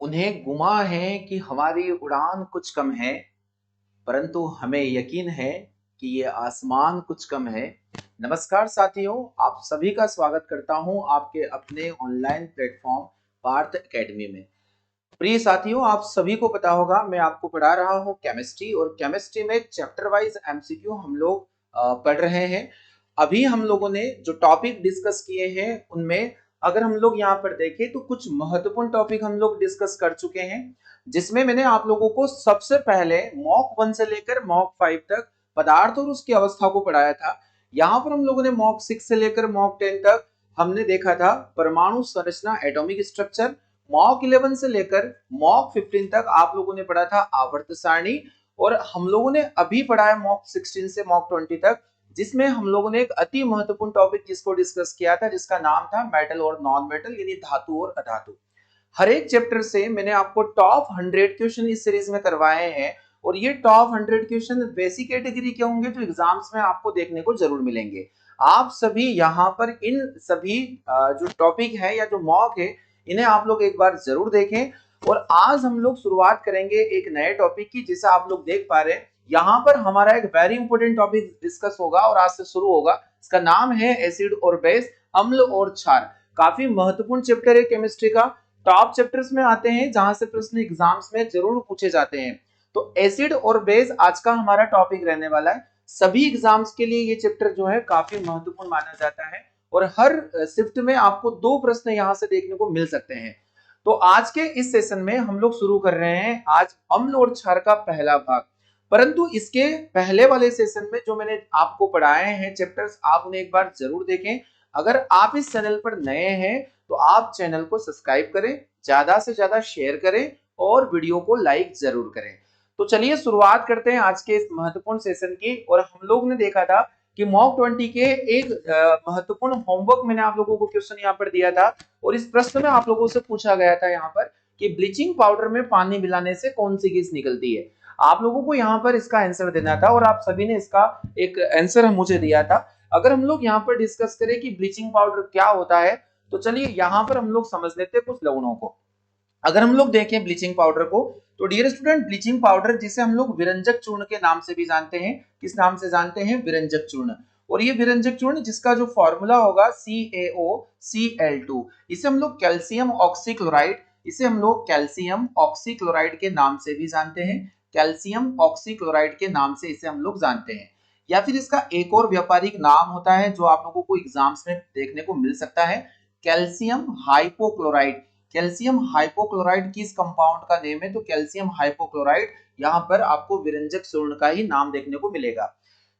उन्हें गुमा है कि हमारी उड़ान कुछ कम है, परंतु हमें यकीन है कि ये आसमान कुछ कम है। नमस्कार साथियों, आप सभी का स्वागत करता हूं आपके अपने ऑनलाइन प्लेटफॉर्म पार्थ एकेडमी में। प्रिय साथियों, आप सभी को पता होगा मैं आपको पढ़ा रहा हूं केमिस्ट्री, और केमिस्ट्री में चैप्टर वाइज एमसीक्यू हम लोग पढ़ रहे हैं। अभी हम लोगों ने जो टॉपिक डिस्कस किए हैं उनमें अगर हम लोग यहाँ पर देखें तो कुछ महत्वपूर्ण टॉपिक हम लोग डिस्कस कर चुके हैं, जिसमें मैंने आप लोगों को सबसे पहले मॉक 1 से लेकर मॉक 5 तक पदार्थ और उसकी अवस्था को पढ़ाया था। यहाँ पर हम लोगों ने मॉक 6 से लेकर मॉक 10 तक हमने देखा था परमाणु संरचना, एटॉमिक स्ट्रक्चर। मॉक 11 से लेकर मॉक 15 तक आप लोगों ने पढ़ा था आवर्त सारणी। और हम लोगों ने अभी पढ़ा है मॉक 16 से मॉक 20 तक, जिसमें हम लोगों ने एक अति महत्वपूर्ण टॉपिक जिसको डिस्कस किया था, जिसका नाम था मेटल और नॉन मेटल, यानी धातु और अधातु। हर एक चैप्टर से मैंने आपको टॉप 100 क्वेश्चन इस सीरीज में करवाए हैं, और ये टॉप 100 क्वेश्चन वैसी कैटेगरी के होंगे जो एग्जाम्स में आपको देखने को जरूर मिलेंगे। आप सभी यहाँ पर इन सभी जो टॉपिक है या जो मॉक है, इन्हें आप लोग एक बार जरूर देखें। और आज हम लोग शुरुआत करेंगे एक नए टॉपिक की, जिसे आप लोग देख पा रहे हैं यहाँ पर हमारा एक वेरी इंपॉर्टेंट टॉपिक डिस्कस होगा और आज से शुरू होगा। इसका नाम है एसिड और बेस, अम्ल और क्षार। काफी महत्वपूर्ण चैप्टर है केमिस्ट्री का, टॉप चैप्टर्स में आते हैं जहां से प्रश्न एग्जाम्स में जरूर पूछे जाते हैं। तो एसिड और बेस आज का हमारा टॉपिक रहने वाला है। सभी एग्जाम्स के लिए ये चैप्टर जो है काफी महत्वपूर्ण माना जाता है, और हर शिफ्ट में आपको 2 प्रश्न यहां से देखने को मिल सकते हैं। तो आज के इस सेशन में हम लोग शुरू कर रहे हैं आज अम्ल और क्षार का पहला भाग। परंतु इसके पहले वाले सेशन में जो मैंने आपको पढ़ाए हैं चैप्टर्स, आप उन्हें एक बार जरूर देखें। अगर आप इस चैनल पर नए हैं तो आप चैनल को सब्सक्राइब करें, ज्यादा से ज्यादा शेयर करें और वीडियो को लाइक जरूर करें। तो चलिए शुरुआत करते हैं आज के इस महत्वपूर्ण सेशन की। और हम लोग ने देखा था कि मॉक 20 के एक महत्वपूर्ण होमवर्क मैंने आप लोगों को क्वेश्चन यहाँ पर दिया था, और इस प्रश्न में आप लोगों से पूछा गया था यहाँ पर कि ब्लीचिंग पाउडर में पानी मिलाने से कौन सी गैस निकलती है। आप लोगों को यहाँ पर इसका आंसर देना था, और आप सभी ने इसका एक आंसर मुझे दिया था। अगर हम लोग यहाँ पर डिस्कस करें कि ब्लीचिंग पाउडर क्या होता है, तो चलिए यहाँ पर हम लोग समझ लेते हैं कुछ लवणों को। अगर हम लोग देखें ब्लीचिंग पाउडर को, तो डियर स्टूडेंट, ब्लीचिंग पाउडर जिसे हम लोग विरंजक चूर्ण के नाम से भी जानते हैं, किस नाम से जानते हैं? विरंजक चूर्ण। और ये विरंजक चूर्ण जिसका जो फॉर्मूला होगा CaOCl2, इसे हम लोग कैल्शियम ऑक्सीक्लोराइड, इसे हम लोग कैल्शियम ऑक्सीक्लोराइड के नाम से भी जानते हैं। कैल्शियम ऑक्सीक्लोराइड के नाम से इसे हम लोग जानते हैं। या फिर इसका एक और व्यापारिक नाम होता है जो आप लोगों को एग्जाम्स में देखने को मिल सकता है, कैल्शियम हाइपोक्लोराइड। कैल्शियम हाइपोक्लोराइड किस कंपाउंड का नेम है? तो कैल्शियम हाइपोक्लोराइड यहाँ पर आपको विरंजक चूर्ण का ही नाम देखने को मिलेगा।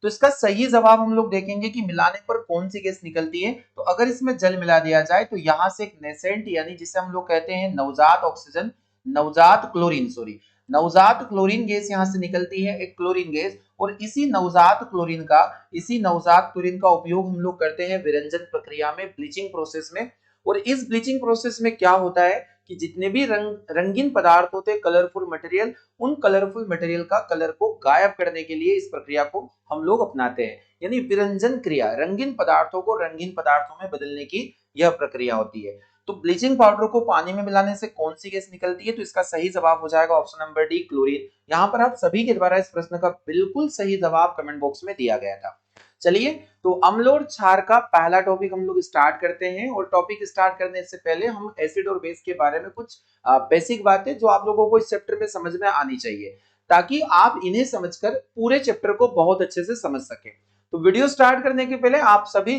तो इसका सही जवाब हम लोग देखेंगे कि मिलाने पर कौन सी गैस निकलती है। तो अगर इसमें जल मिला दिया जाए तो यहाँ से एक नेसेंट, यानी जिसे हम लोग कहते हैं नवजात ऑक्सीजन, नवजात क्लोरीन, सॉरी, नवजात क्लोरीन गैस यहाँ से निकलती है, एक क्लोरीन गैस। और इसी नवजात क्लोरीन का उपयोग हम लोग करते हैं विरंजन प्रक्रिया में, ब्लीचिंग प्रोसेस में। और इस ब्लीचिंग प्रोसेस में क्या होता है कि जितने भी रंगीन पदार्थ होते हैं, कलरफुल मटेरियल, उन कलरफुल मटेरियल का कलर को गायब करने के लिए इस प्रक्रिया को हम लोग अपनाते हैं। यानी विरंजन क्रिया, रंगीन पदार्थों को रंगीन पदार्थों में बदलने की यह प्रक्रिया होती है। तो ब्लीचिंग पाउडर को पानी में मिलाने से कौन सी गैस निकलती है? तो इसका सही जवाब हो जाएगा ऑप्शन नंबर डी, क्लोरीन। यहाँ पर आप सभी के द्वारा इस प्रश्न का बिल्कुल सही जवाब कमेंट बॉक्स में दिया गया था। चलिए, तो अम्ल और क्षार का पहला टॉपिक हम लोग स्टार्ट करते हैं। और टॉपिक स्टार्ट करने से पहले हम एसिड और बेस के बारे में कुछ बेसिक बातें जो आप लोगों को इस चैप्टर में समझ में आनी चाहिए, ताकि आप इन्हें समझकर पूरे चैप्टर को बहुत अच्छे से समझ सके। तो वीडियो स्टार्ट करने के पहले आप सभी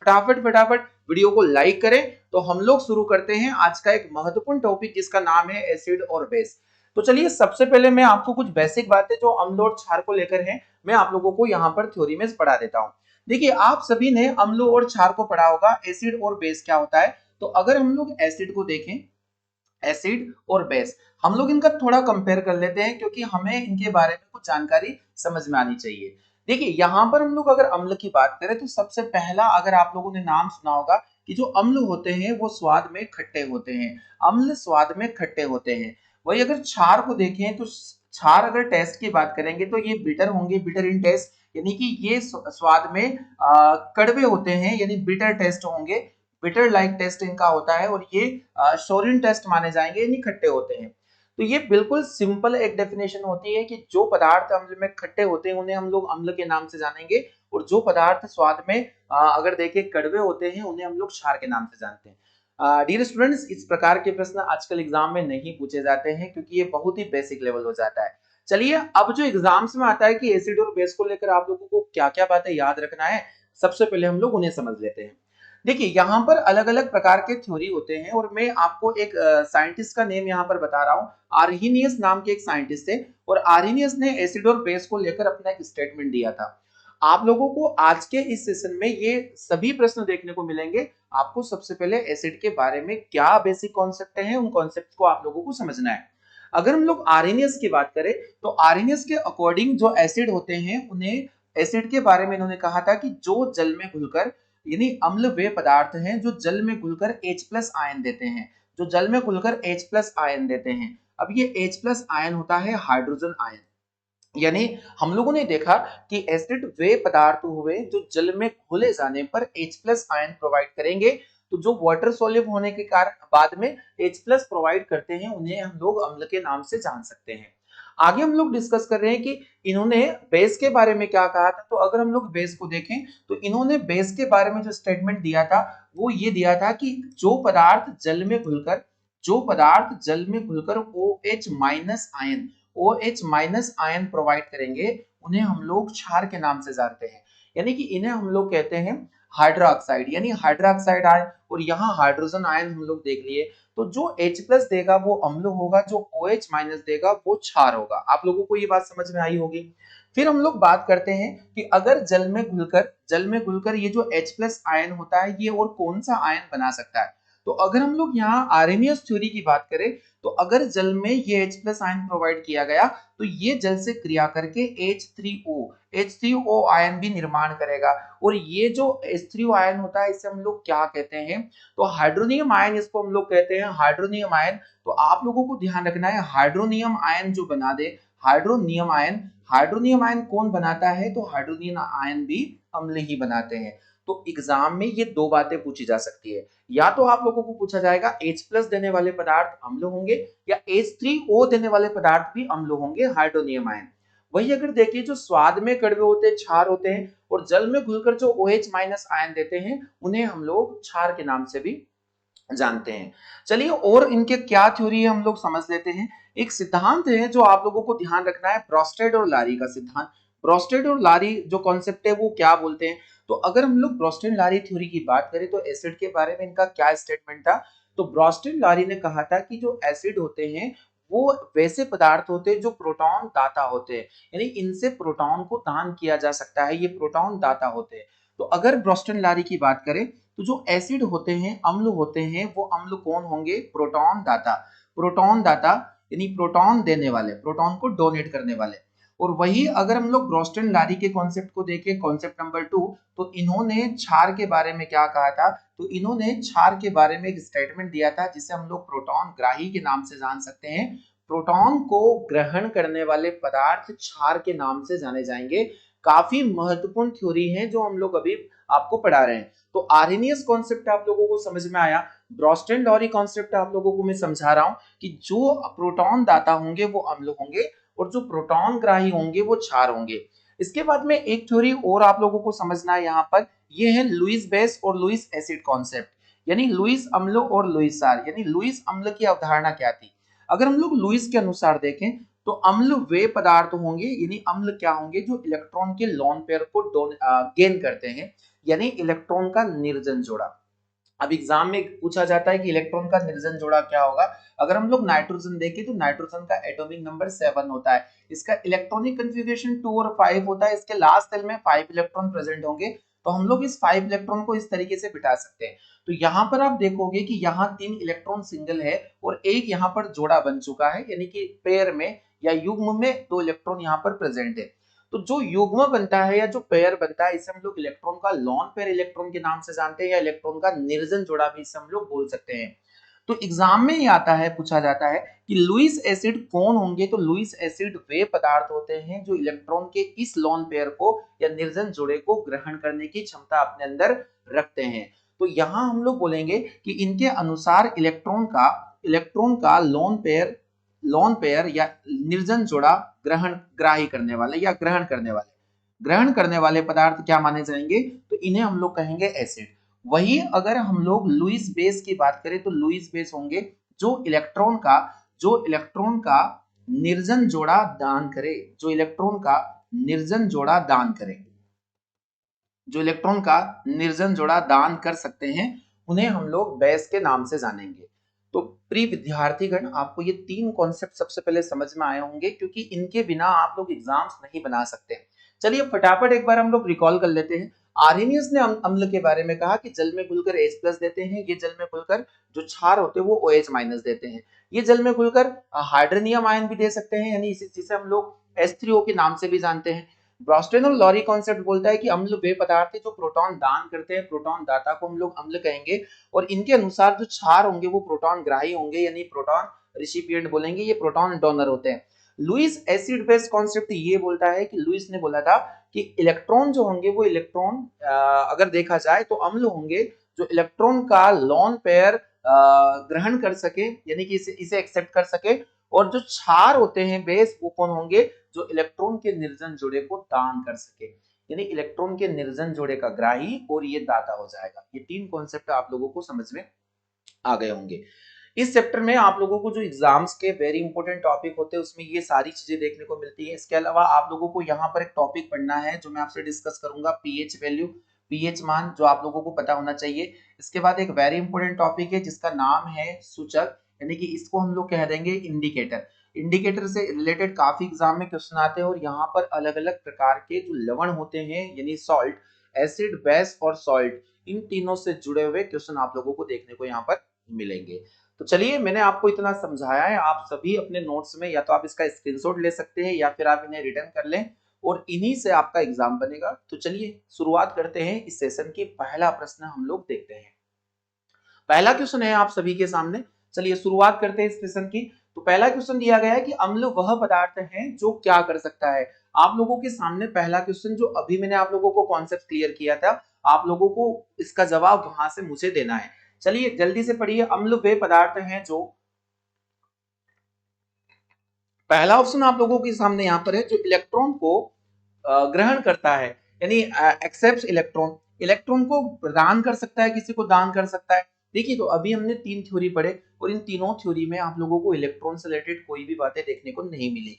फटाफट वीडियो को लाइक करें। तो हम लोग शुरू करते हैं आज का एक महत्वपूर्ण टॉपिक जिसका नाम है एसिड और बेस। तो चलिए, सबसे पहले मैं आपको कुछ बेसिक बातें जो अम्ल और क्षार को लेकर हैं, मैं आप लोगों को यहाँ पर थ्योरी में पढ़ा देता हूँ। देखिए, आप सभी ने अम्ल और क्षार को पढ़ा होगा, एसिड और बेस क्या होता है। तो अगर हम लोग एसिड को देखें, एसिड और बेस, हम लोग इनका थोड़ा कंपेयर कर लेते हैं, क्योंकि हमें इनके बारे में कुछ जानकारी समझ में आनी चाहिए। देखिए, यहाँ पर हम लोग अगर अम्ल की बात करें तो सबसे पहला, अगर आप लोगों ने नाम सुना होगा कि जो अम्ल होते हैं वो स्वाद में खट्टे होते हैं, अम्ल स्वाद में खट्टे होते हैं। वही अगर क्षार को देखें तो क्षार अगर टेस्ट की बात करेंगे तो ये बिटर होंगे, बिटर इन टेस्ट, यानी कि ये स्वाद में कड़वे होते हैं, यानी बिटर टेस्ट होंगे, बिटर लाइक टेस्ट इनका होता है और ये शोरिन टेस्ट माने जाएंगे, यानी खट्टे होते हैं। तो ये बिल्कुल सिंपल एक डेफिनेशन होती है कि जो पदार्थ अम्ल में खट्टे होते हैं उन्हें हम लोग अम्ल के नाम से जानेंगे, और जो पदार्थ स्वाद में अगर देखें कड़वे होते हैं उन्हें हम लोग क्षार के नाम से जानते हैं। डियर स्टूडेंट्स, इस प्रकार के प्रश्न आजकल एग्जाम में नहीं पूछे जाते हैं क्योंकि ये बहुत ही बेसिक लेवल हो जाता है। चलिए, अब जो एग्जाम्स में आता है कि एसिड और बेस को लेकर आप लोगों को क्या क्या बातें याद रखना है, सबसे पहले हम लोग उन्हें समझ लेते हैं। देखिए, यहाँ पर अलग अलग प्रकार के थ्योरी होते हैं और मैं आपको एक साइंटिस्ट का नेम यहाँ पर बता रहा हूँ। आर्हीनियस नाम के एक साइंटिस्ट थे और आर्हीनियस ने एसिड और बेस को लेकर अपना एक स्टेटमेंट दिया था। आप लोगों को आज के इस सेशन में ये सभी प्रश्न देखने को मिलेंगे। आपको सबसे पहले एसिड के बारे में क्या बेसिक कॉन्सेप्ट है, उन कॉन्सेप्ट को आप लोगों को समझना है। अगर हम लोग आर्हेनियस की बात करें तो आर्हेनियस के अकॉर्डिंग जो एसिड होते हैं उन्हें, एसिड के बारे में इन्होंने कहा था कि जो जल में घुलकर, यानी अम्ल वे पदार्थ हैं जो जल में घुलकर H+ आयन देते हैं, जो जल में घुलकर H+ आयन देते हैं। अब ये H+ आयन होता है हाइड्रोजन आयन। यानी हम लोगों ने देखा कि एसिड वे पदार्थ हुए जो जल में घुले जाने पर H+ आयन प्रोवाइड करेंगे। तो जो वाटर सोल्यूबल होने के कारण बाद में H+ प्रोवाइड करते हैं उन्हें हम लोग अम्ल के नाम से जान सकते हैं। आगे हम लोग डिस्कस कर रहे हैं कि इन्होंने बेस के बारे में क्या कहा था। तो अगर हम लोग बेस को देखें तो इन्होंने बेस के बारे में जो स्टेटमेंट दिया था वो ये दिया था कि जो पदार्थ जल में घुलकर, जो पदार्थ जल में घुलकर OH- ion, OH- ion provide करेंगे उन्हें हम लोग क्षार के नाम से जानते हैं। यानी कि इन्हें हम लोग कहते हैं हाइड्रोक्साइड, यानी हाइड्रोक्साइड आयन। और यहाँ हाइड्रोजन आयन हम लोग देख लिए। तो जो H+ देगा वो अम्ल होगा, जो OH- देगा वो क्षार होगा। आप लोगों को ये बात समझ में आई होगी। फिर हम लोग बात करते हैं कि अगर जल में घुलकर ये जो H+ आयन होता है ये और कौन सा आयन बना सकता है। तो अगर हम लोग यहाँ आर्हेनियस थ्योरी की बात करें तो अगर जल में ये H+ आयन प्रोवाइड किया गया तो ये जल से क्रिया करके H3O आयन भी निर्माण करेगा। और ये जो H3O आयन होता है इसे हम लोग क्या कहते हैं, तो हाइड्रोनियम आयन इसको हम लोग कहते हैं, हाइड्रोनियम आयन। तो आप लोगों को ध्यान रखना है हाइड्रोनियम आयन जो बना दे, हाइड्रोनियम आयन, हाइड्रोनियम आयन कौन बनाता है, तो हाइड्रोनियम आयन भी अम्ल ही बनाते हैं। तो एग्जाम में ये दो बातें पूछी जा सकती है, या तो आप लोगों को पूछा जाएगा H+ देने वाले पदार्थ अम्ल होंगे या H3O देने वाले पदार्थ भी अम्ल होंगे, हाइड्रोनियम आयन। वही अगर देखिए जो स्वाद में कड़वे होते हैं, क्षार होते हैं, और जल में घुलकर जो OH- आयन देते हैं उन्हें हम लोग क्षार के नाम से भी जानते हैं। चलिए, और इनके क्या थ्योरी है हम लोग समझ लेते हैं। एक सिद्धांत है जो आप लोगों को ध्यान रखना है, ब्रोस्टेड और लारी का सिद्धांत। ब्रोस्टेड और लारी जो कॉन्सेप्ट है वो क्या बोलते हैं। तो अगर हम लोग ब्रोस्टेड लारी थ्योरी की बात करें तो एसिड के बारे में इनका क्या स्टेटमेंट था। तो ब्रोस्टेड लारी ने कहा था कि जो एसिड होते हैं वो वैसे पदार्थ होते हैं जो प्रोटॉन दाता होते हैं, यानी इनसे प्रोटॉन को दान किया जा सकता है, ये प्रोटॉन दाता होते हैं। तो अगर ब्रोस्टेड लारी की बात करें तो जो एसिड होते हैं, अम्ल होते हैं, वो अम्ल कौन होंगे, प्रोटॉन दाता। प्रोटॉन दाता यानी प्रोटॉन देने वाले, प्रोटॉन को डोनेट करने वाले। और वही अगर हम लोग ब्रोस्टन लारी के कॉन्सेप्ट को देखें, कॉन्सेप्ट नंबर 2, तो इन्होंने क्षार के बारे में क्या कहा था। तो इन्होंने क्षार के बारे में एक स्टेटमेंट दिया था जिसे हम लोग प्रोटॉन ग्राही के नाम से जान सकते हैं। प्रोटॉन को ग्रहण करने वाले पदार्थ क्षार के नाम से जाने जाएंगे। काफी महत्वपूर्ण थ्योरी है जो हम लोग अभी आपको पढ़ा रहे हैं। तो आर्हेनियस कॉन्सेप्ट आप लोगों को समझ में आया। ब्रोस्टन लॉरी कॉन्सेप्ट आप लोगों को मैं समझा रहा हूं कि जो प्रोटॉन दाता होंगे वो अम्ल होंगे और जो प्रोटॉन ग्राही होंगे वो क्षार होंगे। इसके बाद में एक थ्योरी और आप लोगों को समझना है यहाँ पर, ये है लुईस बेस और लुईस एसिड कॉन्सेप्ट, यानी लुईस अम्ल और लुईस क्षार। यानी लुईस अम्ल की अवधारणा क्या थी। अगर हम लोग लुईस के अनुसार देखें तो अम्ल वे पदार्थ होंगे, यानी अम्ल क्या होंगे, जो इलेक्ट्रॉन के लोन पेयर को गेन करते हैं, यानी इलेक्ट्रॉन का निर्जन जोड़ा। अब एग्जाम में पूछा जाता है कि इलेक्ट्रॉन का निर्जन जोड़ा क्या होगा। अगर हम लोग नाइट्रोजन देखें तो नाइट्रोजन का एटॉमिक नंबर 7 होता है, इसका इलेक्ट्रॉनिक कन्फिगरेशन 2 और 5 होता है, इसके लास्ट सेल में 5 इलेक्ट्रॉन प्रेजेंट होंगे। तो हम लोग इस 5 इलेक्ट्रॉन को इस तरीके से बिठा सकते हैं। तो यहाँ पर आप देखोगे कि यहाँ 3 इलेक्ट्रॉन सिंगल है और एक यहाँ पर जोड़ा बन चुका है, यानी कि पेयर में या युग्म में 2 इलेक्ट्रॉन यहाँ पर प्रेजेंट है। तो जो युग्म बनता है या जो पेयर बनता है इसे हम लोग इलेक्ट्रॉन का लॉन पेयर इलेक्ट्रॉन के नाम से जानते हैं, या इलेक्ट्रॉन का निर्जन जोड़ा भी इसे हम लोग बोल सकते हैं। तो एग्जाम में ही आता है, पूछा जाता है कि लुईस एसिड कौन होंगे। तो लुईस एसिड वे पदार्थ होते हैं जो इलेक्ट्रॉन के इस लॉन पेयर को या निर्जन जोड़े को ग्रहण करने की क्षमता अपने अंदर रखते हैं। तो यहां हम लोग बोलेंगे कि इनके अनुसार इलेक्ट्रॉन का लोन पेयर या निर्जन जोड़ा ग्राही करने वाले या ग्रहण करने वाले पदार्थ क्या माने जाएंगे, तो इन्हें हम लोग कहेंगे एसिड। वही अगर हम लोग लुईस बेस की बात करें तो लुईस बेस होंगे जो इलेक्ट्रॉन का निर्जन जोड़ा दान करे, जो इलेक्ट्रॉन का निर्जन जोड़ा दान करे, जो इलेक्ट्रॉन का निर्जन जोड़ा दान कर सकते हैं, उन्हें हम लोग बेस के नाम से जानेंगे। तो प्रिय विद्यार्थीगण, आपको ये तीन कॉन्सेप्ट सबसे पहले समझ में आए होंगे, क्योंकि इनके बिना आप लोग एग्जाम्स नहीं बना सकते। चलिए फटाफट एक बार हम लोग रिकॉल कर लेते हैं। आर्हेनियस ने अम्ल के बारे में कहा कि जल में घुलकर H+ देते हैं, ये जल में घुलकर जो क्षार होते हैं वो OH- देते हैं। ये जल में घुलकर हाइड्रोनियम आयन भी दे सकते हैं, यानी जिसे हम लोग H3O के नाम से भी जानते हैं। ब्रॉस्टन और लॉरी कॉन्सेप्ट बोलता है कि अम्ल वे पदार्थ है जो प्रोटॉन दान करते हैं, प्रोटॉन दाता को हम लोग अम्ल कहेंगे, और इनके अनुसार जो क्षार होंगे वो प्रोटॉन ग्राही होंगे, यानी प्रोटॉन रिसिपिएंट बोलेंगे, ये प्रोटॉन डोनर होते हैं। लुईस एसिड बेस कॉन्सेप्ट ये बोलता है कि लुईस ने बोला था कि इलेक्ट्रॉन जो होंगे वो इलेक्ट्रॉन अगर देखा जाए तो अम्ल होंगे जो इलेक्ट्रॉन का लोन पेयर ग्रहण कर सके, यानी कि इसे एक्सेप्ट कर सके, और जो क्षार होते हैं बेस वो कौन होंगे, जो इलेक्ट्रॉन के निर्जन जोड़े को दान कर सके, यानी इलेक्ट्रॉन के निर्जन जोड़े का ग्राही और ये दाता हो जाएगा। ये तीन कॉन्सेप्ट आप लोगों को समझ में आ गए होंगे। इस चैप्टर में आप लोगों को जो एग्जाम्स के वेरी इंपॉर्टेंट टॉपिक होते हैं उसमें ये सारी चीजें देखने को मिलती है। इसके अलावा आप लोगों को यहाँ पर एक टॉपिक पढ़ना है जो मैं आपसे डिस्कस करूंगा, पीएच वैल्यू, पीएच मान, जो आप लोगों को पता होना चाहिए। इसके बाद एक वेरी इंपॉर्टेंट टॉपिक है जिसका नाम है सूचक, यानी कि इसको हम लोग कह देंगे इंडिकेटर। इंडिकेटर से रिलेटेड काफी एग्जाम में क्वेश्चन आते हैं, और यहाँ पर अलग अलग प्रकार के जो लवण होते हैं, यानी सॉल्ट, एसिड, बेस और सॉल्ट, इन तीनों से जुड़े हुए क्वेश्चन आप लोगों को देखने को यहाँ पर मिलेंगे। तो चलिए, मैंने आपको इतना समझाया है, आप सभी अपने नोट्स में या तो आप इसका स्क्रीनशॉट ले सकते हैं या फिर आप इन्हें रिटर्न कर लें, और इन्हीं से आपका एग्जाम बनेगा। तो चलिए शुरुआत करते हैं इस सेशन की। पहला प्रश्न हम लोग देखते हैं। पहला क्वेश्चन है आप सभी के सामने। चलिए शुरुआत करते हैं इस सेशन की। तो पहला क्वेश्चन दिया गया है कि अम्ल वह पदार्थ है जो क्या कर सकता है। आप लोगों के सामने पहला क्वेश्चन जो अभी मैंने आप लोगों को कॉन्सेप्ट क्लियर किया था, आप लोगों को इसका जवाब वहां से मुझे देना है। चलिए जल्दी से पढ़िए। अम्ल वे पदार्थ हैं जो, पहला ऑप्शन आप लोगों के सामने यहाँ पर है, जो इलेक्ट्रॉन को ग्रहण करता है, यानी एक्सेप्ट इलेक्ट्रॉन, इलेक्ट्रॉन को प्रदान कर सकता है, किसी को दान कर सकता है। देखिए, तो अभी हमने तीन थ्योरी पढ़े और इन तीनों थ्योरी में आप लोगों को इलेक्ट्रॉन से रिलेटेड कोई भी बातें देखने को नहीं मिली।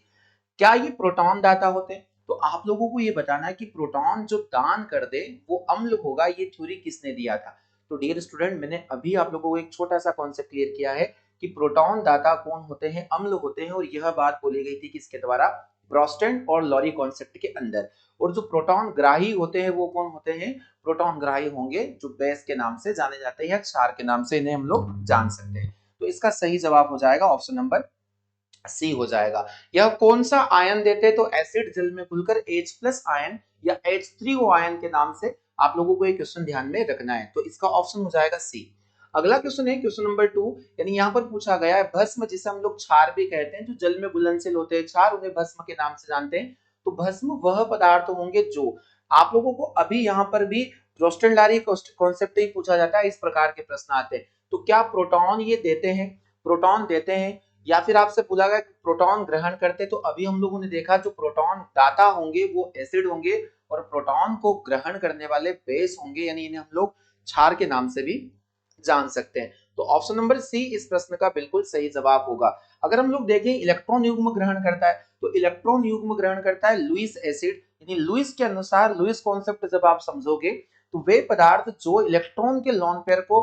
क्या ये प्रोटॉन दाता होते हैं? तो आप लोगों को ये बताना है कि प्रोटॉन जो दान कर दे वो अम्ल होगा, ये थ्योरी किसने दिया था। तो डियर स्टूडेंट, मैंने अभी आप लोगों को एक छोटा सा कॉन्सेप्ट क्लियर किया है कि प्रोटॉन दाता कौन होते हैं, अम्ल होते हैं, और यह बात बोली गई थी किसके द्वारा, ब्रॉस्टन और लॉरी कॉन्सेप्ट के अंदर। और जो प्रोटॉन ग्राही होते हैं वो कौन होते हैं, प्रोटॉन ग्राही होंगे जो बेस के नाम से जाने जाते हैं या क्षार के नाम से इन्हें हम लोग जान सकते हैं। तो इसका सही जवाब हो जाएगा ऑप्शन नंबर सी हो जाएगा। यह कौन सा आयन देते, तो एसिड जल में घुलकर H+ आयन या H3O आयन के नाम से आप लोगों को ये क्वेश्चन ध्यान में रखना है। तो इसका ऑप्शन हो जाएगा सी। अगला क्वेश्चन है क्वेश्चन नंबर 2, यानी यहाँ पर पूछा गया है भस्म, जिसे हम लोग क्षार भी कहते हैं, जो जल में घुलनशील होते हैं क्षार, उन्हें भस्म के नाम से जानते हैं। तो भस्म वह पदार्थ होंगे जो, आप लोगों को अभी यहाँ पर भी रोस्टेनडारी कॉन्सेप्ट ही पूछा जाता है, इस प्रकार के प्रश्न आते हैं। तो क्या प्रोटॉन ये देते हैं, प्रोटॉन देते हैं, या फिर आपसे पूछा गया प्रोटॉन ग्रहण करते। तो अभी हम लोगों ने देखा जो प्रोटॉन दाता होंगे वो एसिड होंगे, और प्रोटॉन को ग्रहण करने वाले बेस होंगे, यानी इन्हें हम लोग क्षार के नाम से भी जान सकते हैं। तो ऑप्शन नंबर सी इस प्रश्न का बिल्कुल सही जवाब होगा। अगर हम लोग देखें इलेक्ट्रॉन युग्म ग्रहण करता है, तो इलेक्ट्रॉन युग्म ग्रहण करता है लुईस एसिड, यानी लुईस के अनुसार, लुईस कॉन्सेप्ट जब आप समझोगे तो वे पदार्थ जो इलेक्ट्रॉन के लोन पेयर को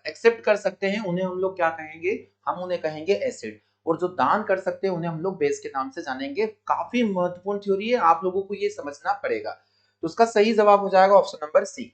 एक्सेप्ट कर सकते हैं उन्हें हम लोग क्या कहेंगे, हम उन्हें कहेंगे एसिड, और जो दान कर सकते हैं उन्हें हम लोग बेस के नाम से जानेंगे। काफी महत्वपूर्ण थ्योरी है, आप लोगों को ये समझना पड़ेगा। तो उसका सही जवाब हो जाएगा ऑप्शन नंबर सी।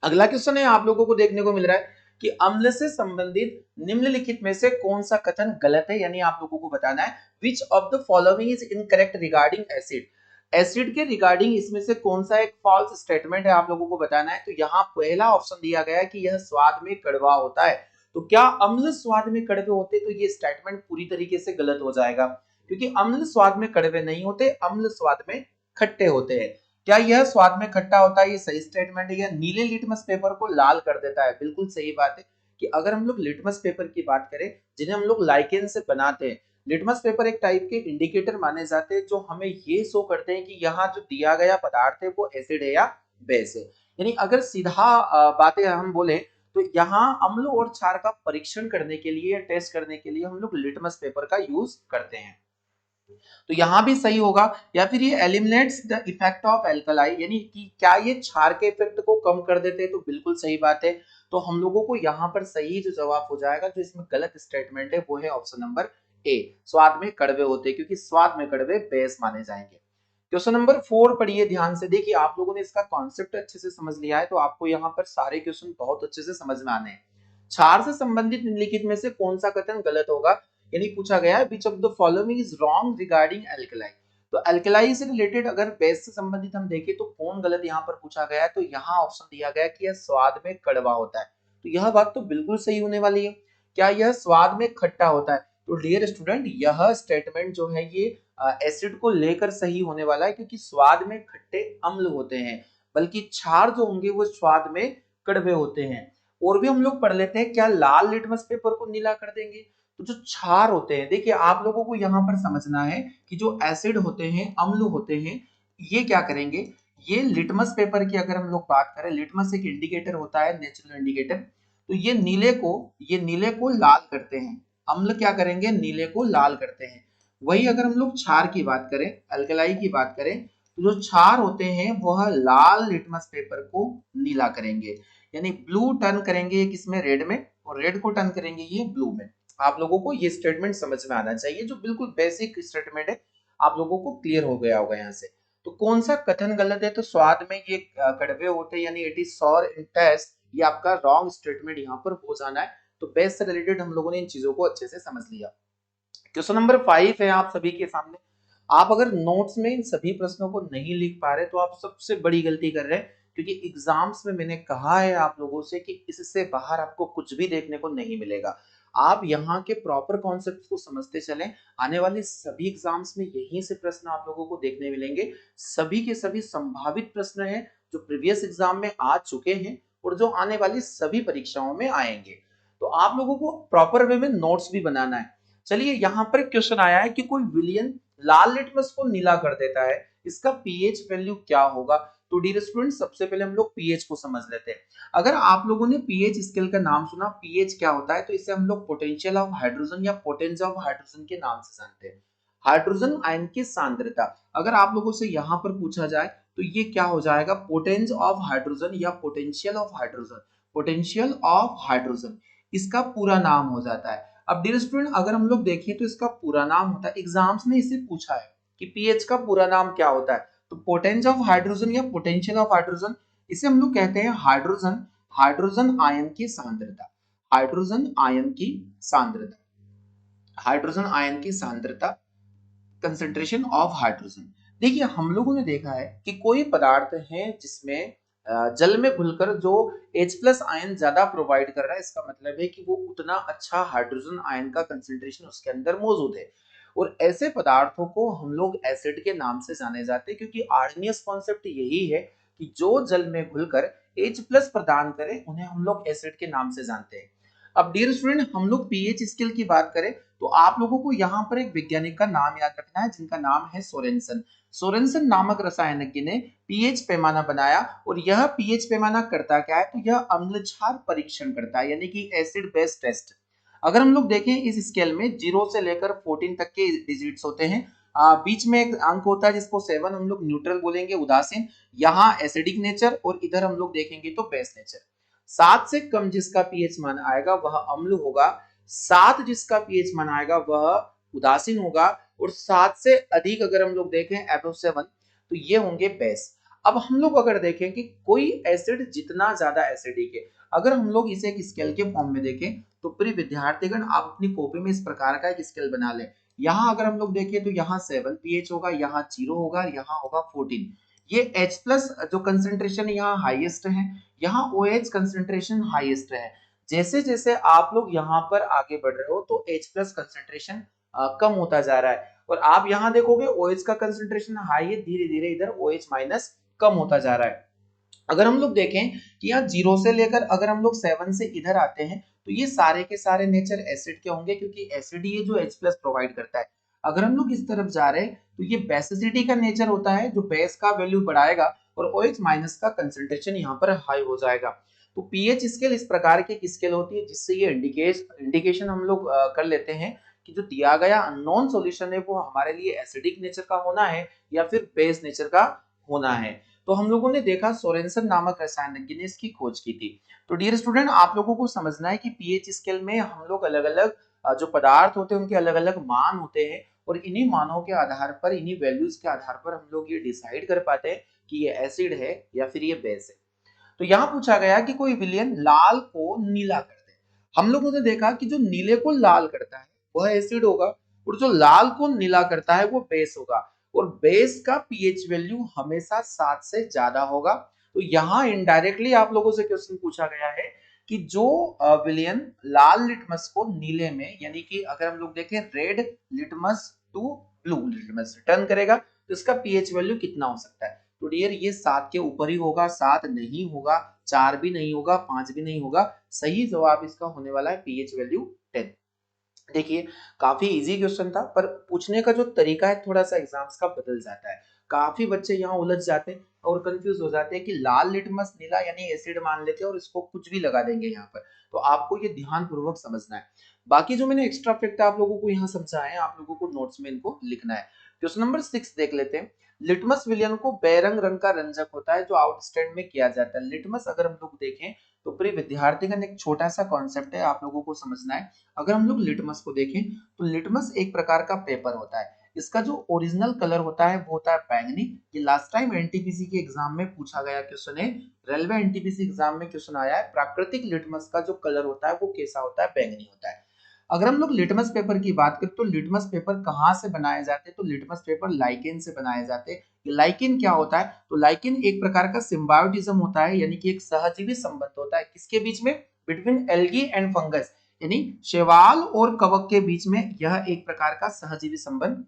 अगला क्वेश्चन है आप लोगों को देखने को मिल रहा है कि अम्ल से संबंधित निम्नलिखित में से कौन सा कथन गलत है, यानी आप लोगों को बताना है which of the following is incorrect regarding acid. Acid के रिगार्डिंग इसमें से कौन सा एक फॉल्स स्टेटमेंट है, आप लोगों को बताना है। तो यहाँ पहला ऑप्शन दिया गया है कि यह स्वाद में कड़वा होता है। तो क्या अम्ल स्वाद में कड़वे होते, तो ये स्टेटमेंट पूरी तरीके से गलत हो जाएगा, क्योंकि अम्ल स्वाद में कड़वे नहीं होते, अम्ल स्वाद में खट्टे होते हैं। क्या यह स्वाद में खट्टा होता है? ये सही स्टेटमेंट है। या नीले लिटमस पेपर को लाल कर देता है? बिल्कुल सही बात है कि अगर हम लोग लिटमस पेपर की बात करें जिन्हें हम लोग लाइकेन से बनाते हैं, लिटमस पेपर एक टाइप के इंडिकेटर माने जाते हैं जो हमें ये शो करते हैं कि यहाँ जो दिया गया पदार्थ है वो एसिड है या बेस है। यानी अगर सीधा बातें हम बोले तो यहाँ अम्ल और क्षार का परीक्षण करने के लिए, टेस्ट करने के लिए हम लोग लिटमस पेपर का यूज करते हैं। तो यहाँ भी सही होगा। या फिर ये eliminates the effect of alkali, यानी कि क्या ये क्षार के इफेक्ट को कम कर देते हैं? तो बिल्कुल सही बात है। तो हम लोगों को यहाँ पर सही जो जवाब हो जाएगा, जो इसमें गलत स्टेटमेंट है वो है ऑप्शन नंबर ए, स्वाद में कड़वे होते हैं, क्योंकि स्वाद में कड़वे बेस माने जाएंगे। क्वेश्चन नंबर 4 पढ़िए ध्यान से। देखिए आप लोगों ने इसका कॉन्सेप्ट अच्छे से समझ लिया है तो आपको यहाँ पर सारे क्वेश्चन बहुत अच्छे से समझ में आने हैं। क्षार से संबंधित निम्नलिखित में से कौन सा कथन गलत होगा? यानी पूछा गया है which of the following is wrong regarding alkali. तो अल्कलाई से रिलेटेड अगर बेस से संबंधित हम देखें तो कौन गलत यहाँ पर पूछा गया है? तो यहाँ ऑप्शन दिया गया कि यह स्वाद में कड़वा होता है। तो यह बात तो बिल्कुल सही होने वाली है। क्या यह स्वाद में खट्टा होता है? तो डियर स्टूडेंट यह स्टेटमेंट जो है ये एसिड को लेकर सही होने वाला है, क्योंकि स्वाद में खट्टे अम्ल होते हैं, बल्कि क्षार जो होंगे वो स्वाद में कड़वे होते हैं। और भी हम लोग पढ़ लेते हैं, क्या लाल लिटमस पेपर को नीला कर देंगे? तो जो क्षार होते हैं, देखिए आप लोगों को यहाँ पर समझना है कि जो एसिड होते हैं, अम्ल होते हैं, ये क्या करेंगे, ये लिटमस पेपर की अगर हम लोग बात करें, लिटमस एक इंडिकेटर होता है, नेचुरल इंडिकेटर, तो ये नीले को लाल करते हैं। अम्ल क्या करेंगे? नीले को लाल करते हैं। वही अगर हम लोग क्षार की बात करें, अल्कलाई की बात करें, तो जो क्षार होते हैं वह लाल लिटमस पेपर को नीला करेंगे, यानी ब्लू टर्न करेंगे किसमें? रेड में, और रेड को टर्न करेंगे ये ब्लू में। आप लोगों को ये स्टेटमेंट समझ में आना चाहिए, जो बिल्कुल बेसिक स्टेटमेंट है, आप लोगों को क्लियर हो गया होगा यहाँ से। तो कौन सा कथन गलत है? तो स्वाद में ये कड़वे होते हैं, यानी it is sour in taste, ये आपका रॉन्ग स्टेटमेंट यहाँ पर हो जाना है। तो बेस से रिलेटेड हम लोगों ने इन चीजों को अच्छे से समझ लिया। क्वेश्चन नंबर 5 है आप सभी के सामने। आप अगर नोट्स में इन सभी प्रश्नों को नहीं लिख पा रहे तो आप सबसे बड़ी गलती कर रहे हैं, क्योंकि एग्जाम्स में मैंने कहा है आप लोगों से कि इससे बाहर आपको कुछ भी देखने को नहीं मिलेगा। आप यहाँ के प्रॉपर कॉन्सेप्ट को समझते चलें, आने वाले सभी एग्जाम्स में यहीं से प्रश्न आप लोगों को देखने मिलेंगे। सभी के सभी संभावित प्रश्न हैं जो प्रीवियस एग्जाम में आ चुके हैं और जो आने वाली सभी परीक्षाओं में आएंगे। तो आप लोगों को प्रॉपर वे में नोट्स भी बनाना है। चलिए यहाँ पर क्वेश्चन आया है कि कोई विलियन लाल लिटमस को नीला कर देता है, इसका पीएच वैल्यू क्या होगा? तो डियर स्टूडेंट सबसे पहले हम लोग पीएच को समझ लेते हैं। अगर आप लोगों ने पीएच स्केल का नाम सुना, पीएच क्या होता है? तो इसे हम लोग पोटेंशियल ऑफ हाइड्रोजन या पोटेंस ऑफ हाइड्रोजन के नाम से जानते हैं। हाइड्रोजन आयन की सांद्रता, अगर आप लोगों से यहाँ पर पूछा जाए तो ये क्या हो जाएगा? पोटेंस ऑफ हाइड्रोजन या potential of hydrogen. Potential of hydrogen इसका पूरा नाम हो जाता है। अब डियर स्टूडेंट अगर हम लोग देखें तो इसका पूरा नाम होता है, एग्जाम्स ने इसे पूछा है कि पीएच का पूरा नाम क्या होता है, तो पोटेंस ऑफ हाइड्रोजन या पोटेंशियल ऑफ हाइड्रोजन, इसे हम लोग कहते हैं हाइड्रोजन, हाइड्रोजन आयन की सांद्रता, हाइड्रोजन आयन की सांद्रता, हाइड्रोजन आयन की सांद्रता, कंसेंट्रेशन ऑफ हाइड्रोजन। देखिए हम लोगों ने देखा है कि कोई पदार्थ है जिसमें जल में घुलकर जो H प्लस आयन ज्यादा प्रोवाइड कर रहा है, इसका मतलब है कि वो उतना अच्छा हाइड्रोजन आयन का कंसेंट्रेशन उसके अंदर मौजूद है। और ऐसे पदार्थों को हम लोग एसिड के नाम से जाने जाते हैं, क्योंकि आर्नियस कॉन्सेप्ट यही है कि जो जल में घुलकर H प्लस प्रदान करे उन्हें हम लोग एसिड के नाम से जानते हैं। अब डियर स्टूडेंट हम लोग पीएच स्केल की बात करें तो आप लोगों को यहाँ पर एक वैज्ञानिक का नाम याद रखना है जिनका नाम है सोरेनसन। सोरेनसन नामक रसायनज्ञ ने पीएच पैमाना बनाया, और यह पीएच पैमाना करता क्या है? तो यह अम्ल क्षार परीक्षण करता है, यानी कि एसिड बेस टेस्ट। अगर हम लोग देखें इस स्केल में 0 से लेकर 14 तक के डिजिट्स होते हैं। बीच में एक अंक होता है जिसको 7 हम लोग न्यूट्रल बोलेंगे, उदासीन। यहाँ एसिडिक नेचर, और इधर हम लोग देखेंगे तो बेस नेचर। 7 से कम जिसका पीएच मान आएगा वह अम्ल होगा, 7 जिसका पीएच मान आएगा वह उदासीन होगा, और 7 से अधिक अगर हम लोग देखें अबव 7 तो ये होंगे बेस। अब हम लोग अगर देखें कि कोई एसिड जितना ज्यादा एसिडिक है, अगर हम लोग इसे एक स्केल के फॉर्म में देखें तो प्रिय विद्यार्थीगण आप अपनी कॉपी में इस प्रकार का एक स्केल बना लें। यहाँ अगर हम लोग देखें तो यहाँ 7 पीएच होगा, यहाँ 0 होगा, यहाँ होगा 14। ये H प्लस जो कंसेंट्रेशन यहाँ हाईएस्ट है, यहाँ OH कंसेंट्रेशन हाईएस्ट है। जैसे जैसे आप लोग यहाँ पर आगे बढ़ रहे हो तो H प्लस कंसेंट्रेशन कम होता जा रहा है, और आप यहाँ देखोगे OH का कंसेंट्रेशन हाई है, धीरे धीरे इधर OH माइनस कम होता जा रहा है। अगर हम लोग देखें कि यहाँ 0 से लेकर अगर हम लोग 7 से इधर आते हैं तो ये सारे के सारे नेचर एसिड के होंगे, क्योंकि एसिड ये जो H+ प्रोवाइड करता है। अगर हम लोग इस तरफ जा रहे हैं तो ये बेसिसिटी का नेचर होता है, जो बेस का वैल्यू बढ़ाएगा और OH- का कंसंट्रेशन यहाँ पर हाई हो जाएगा। तो पीएच स्केल इस प्रकार की स्केल होती है, जिससे ये इंडिकेशन हम लोग कर लेते हैं कि जो दिया गया अननोन सॉल्यूशन है वो हमारे लिए एसिडिक नेचर का होना है या फिर बेस नेचर का होना है। तो हम लोगों ने देखा सोरेनसन नामक रसायनज्ञ ने इसकी खोज की थी। तो डियर स्टूडेंट, आप लोगों को समझना है कि पीएच स्केल में हम लोग अलग अलग जो पदार्थ होते हैं उनके अलग अलग मान होते हैं, और इन्हीं मानों के आधार पर, इन्हीं वैल्यूज के आधार पर हम लोग ये डिसाइड कर पाते हैं कि ये एसिड है या फिर ये बेस है। तो यहाँ पूछा गया कि कोई विलयन लाल को नीला कर दे। हम लोगों ने देखा कि जो नीले को लाल करता है वह एसिड होगा, और जो लाल को नीला करता है वो बेस होगा, और बेस का पीएच वैल्यू हमेशा 7 से ज्यादा होगा। तो यहाँ इनडायरेक्टली आप लोगों से क्वेश्चन पूछा गया है कि जो विलयन लाल लिटमस को नीले में, यानी कि अगर हम लोग देखें red litmus to blue litmus return करेगा तो इसका पीएच वैल्यू कितना हो सकता है। तो डियर ये 7 के ऊपर ही होगा, 7 नहीं होगा, 4 भी नहीं होगा, 5 भी नहीं होगा। सही जवाब इसका होने वाला है पीएच वैल्यू 10। देखिए काफी इजी क्वेश्चन था, पर पूछने का जो तरीका है थोड़ा सा एग्जाम्स का बदल जाता है। काफी बच्चे यहाँ उलझ जाते हैं और कंफ्यूज हो जाते हैं कि लाल लिटमस नीला यानी एसिड मान लेते हैं और इसको कुछ भी लगा देंगे यहाँ पर। तो आपको ये ध्यान पूर्वक समझना है। बाकी जो मैंने एक्स्ट्रा फैक्ट आप लोगों को यहाँ समझाए हैं, आप लोगों को नोट्स में इनको लिखना है। क्वेश्चन नंबर 6 देख लेते हैं। लिटमस विलयन को बैरंग रंग का रंजक होता है जो आउटस्टैंड में किया जाता है। लिटमस अगर हम लोग देखें तो प्रिय विद्यार्थीगण एक छोटा सा कॉन्सेप्ट है, आप लोगों को समझना है। अगर हम लोग लिटमस को देखें तो लिटमस एक प्रकार का पेपर होता है। इसका जो ओरिजिनल कलर होता है वो होता है बैंगनी। ये लास्ट टाइम एनटीपीसी के एग्जाम में पूछा गया क्वेश्चन है, रेलवे एनटीपीसी एग्जाम में क्वेश्चन आया है प्राकृतिक लिटमस का जो कलर होता है वो कैसा होता है, बैंगनी होता है। अगर हम लोग लिटमस पेपर की बात करें तो लिटमस पेपर कहाँ से बनाए जाते हैं, तो लिटमस पेपर लाइकेन से बनाए जाते हैं। लाइकेन क्या होता है, तो लाइकेन एक प्रकार का सिम्बायोटिज्म होता है, यानी कि एक सहजीवी संबंध होता है किसके बीच में, बिटवीन एल्गी एंड फंगस, यानी शैवाल और कवक के बीच में यह एक प्रकार का सहजीवी संबंध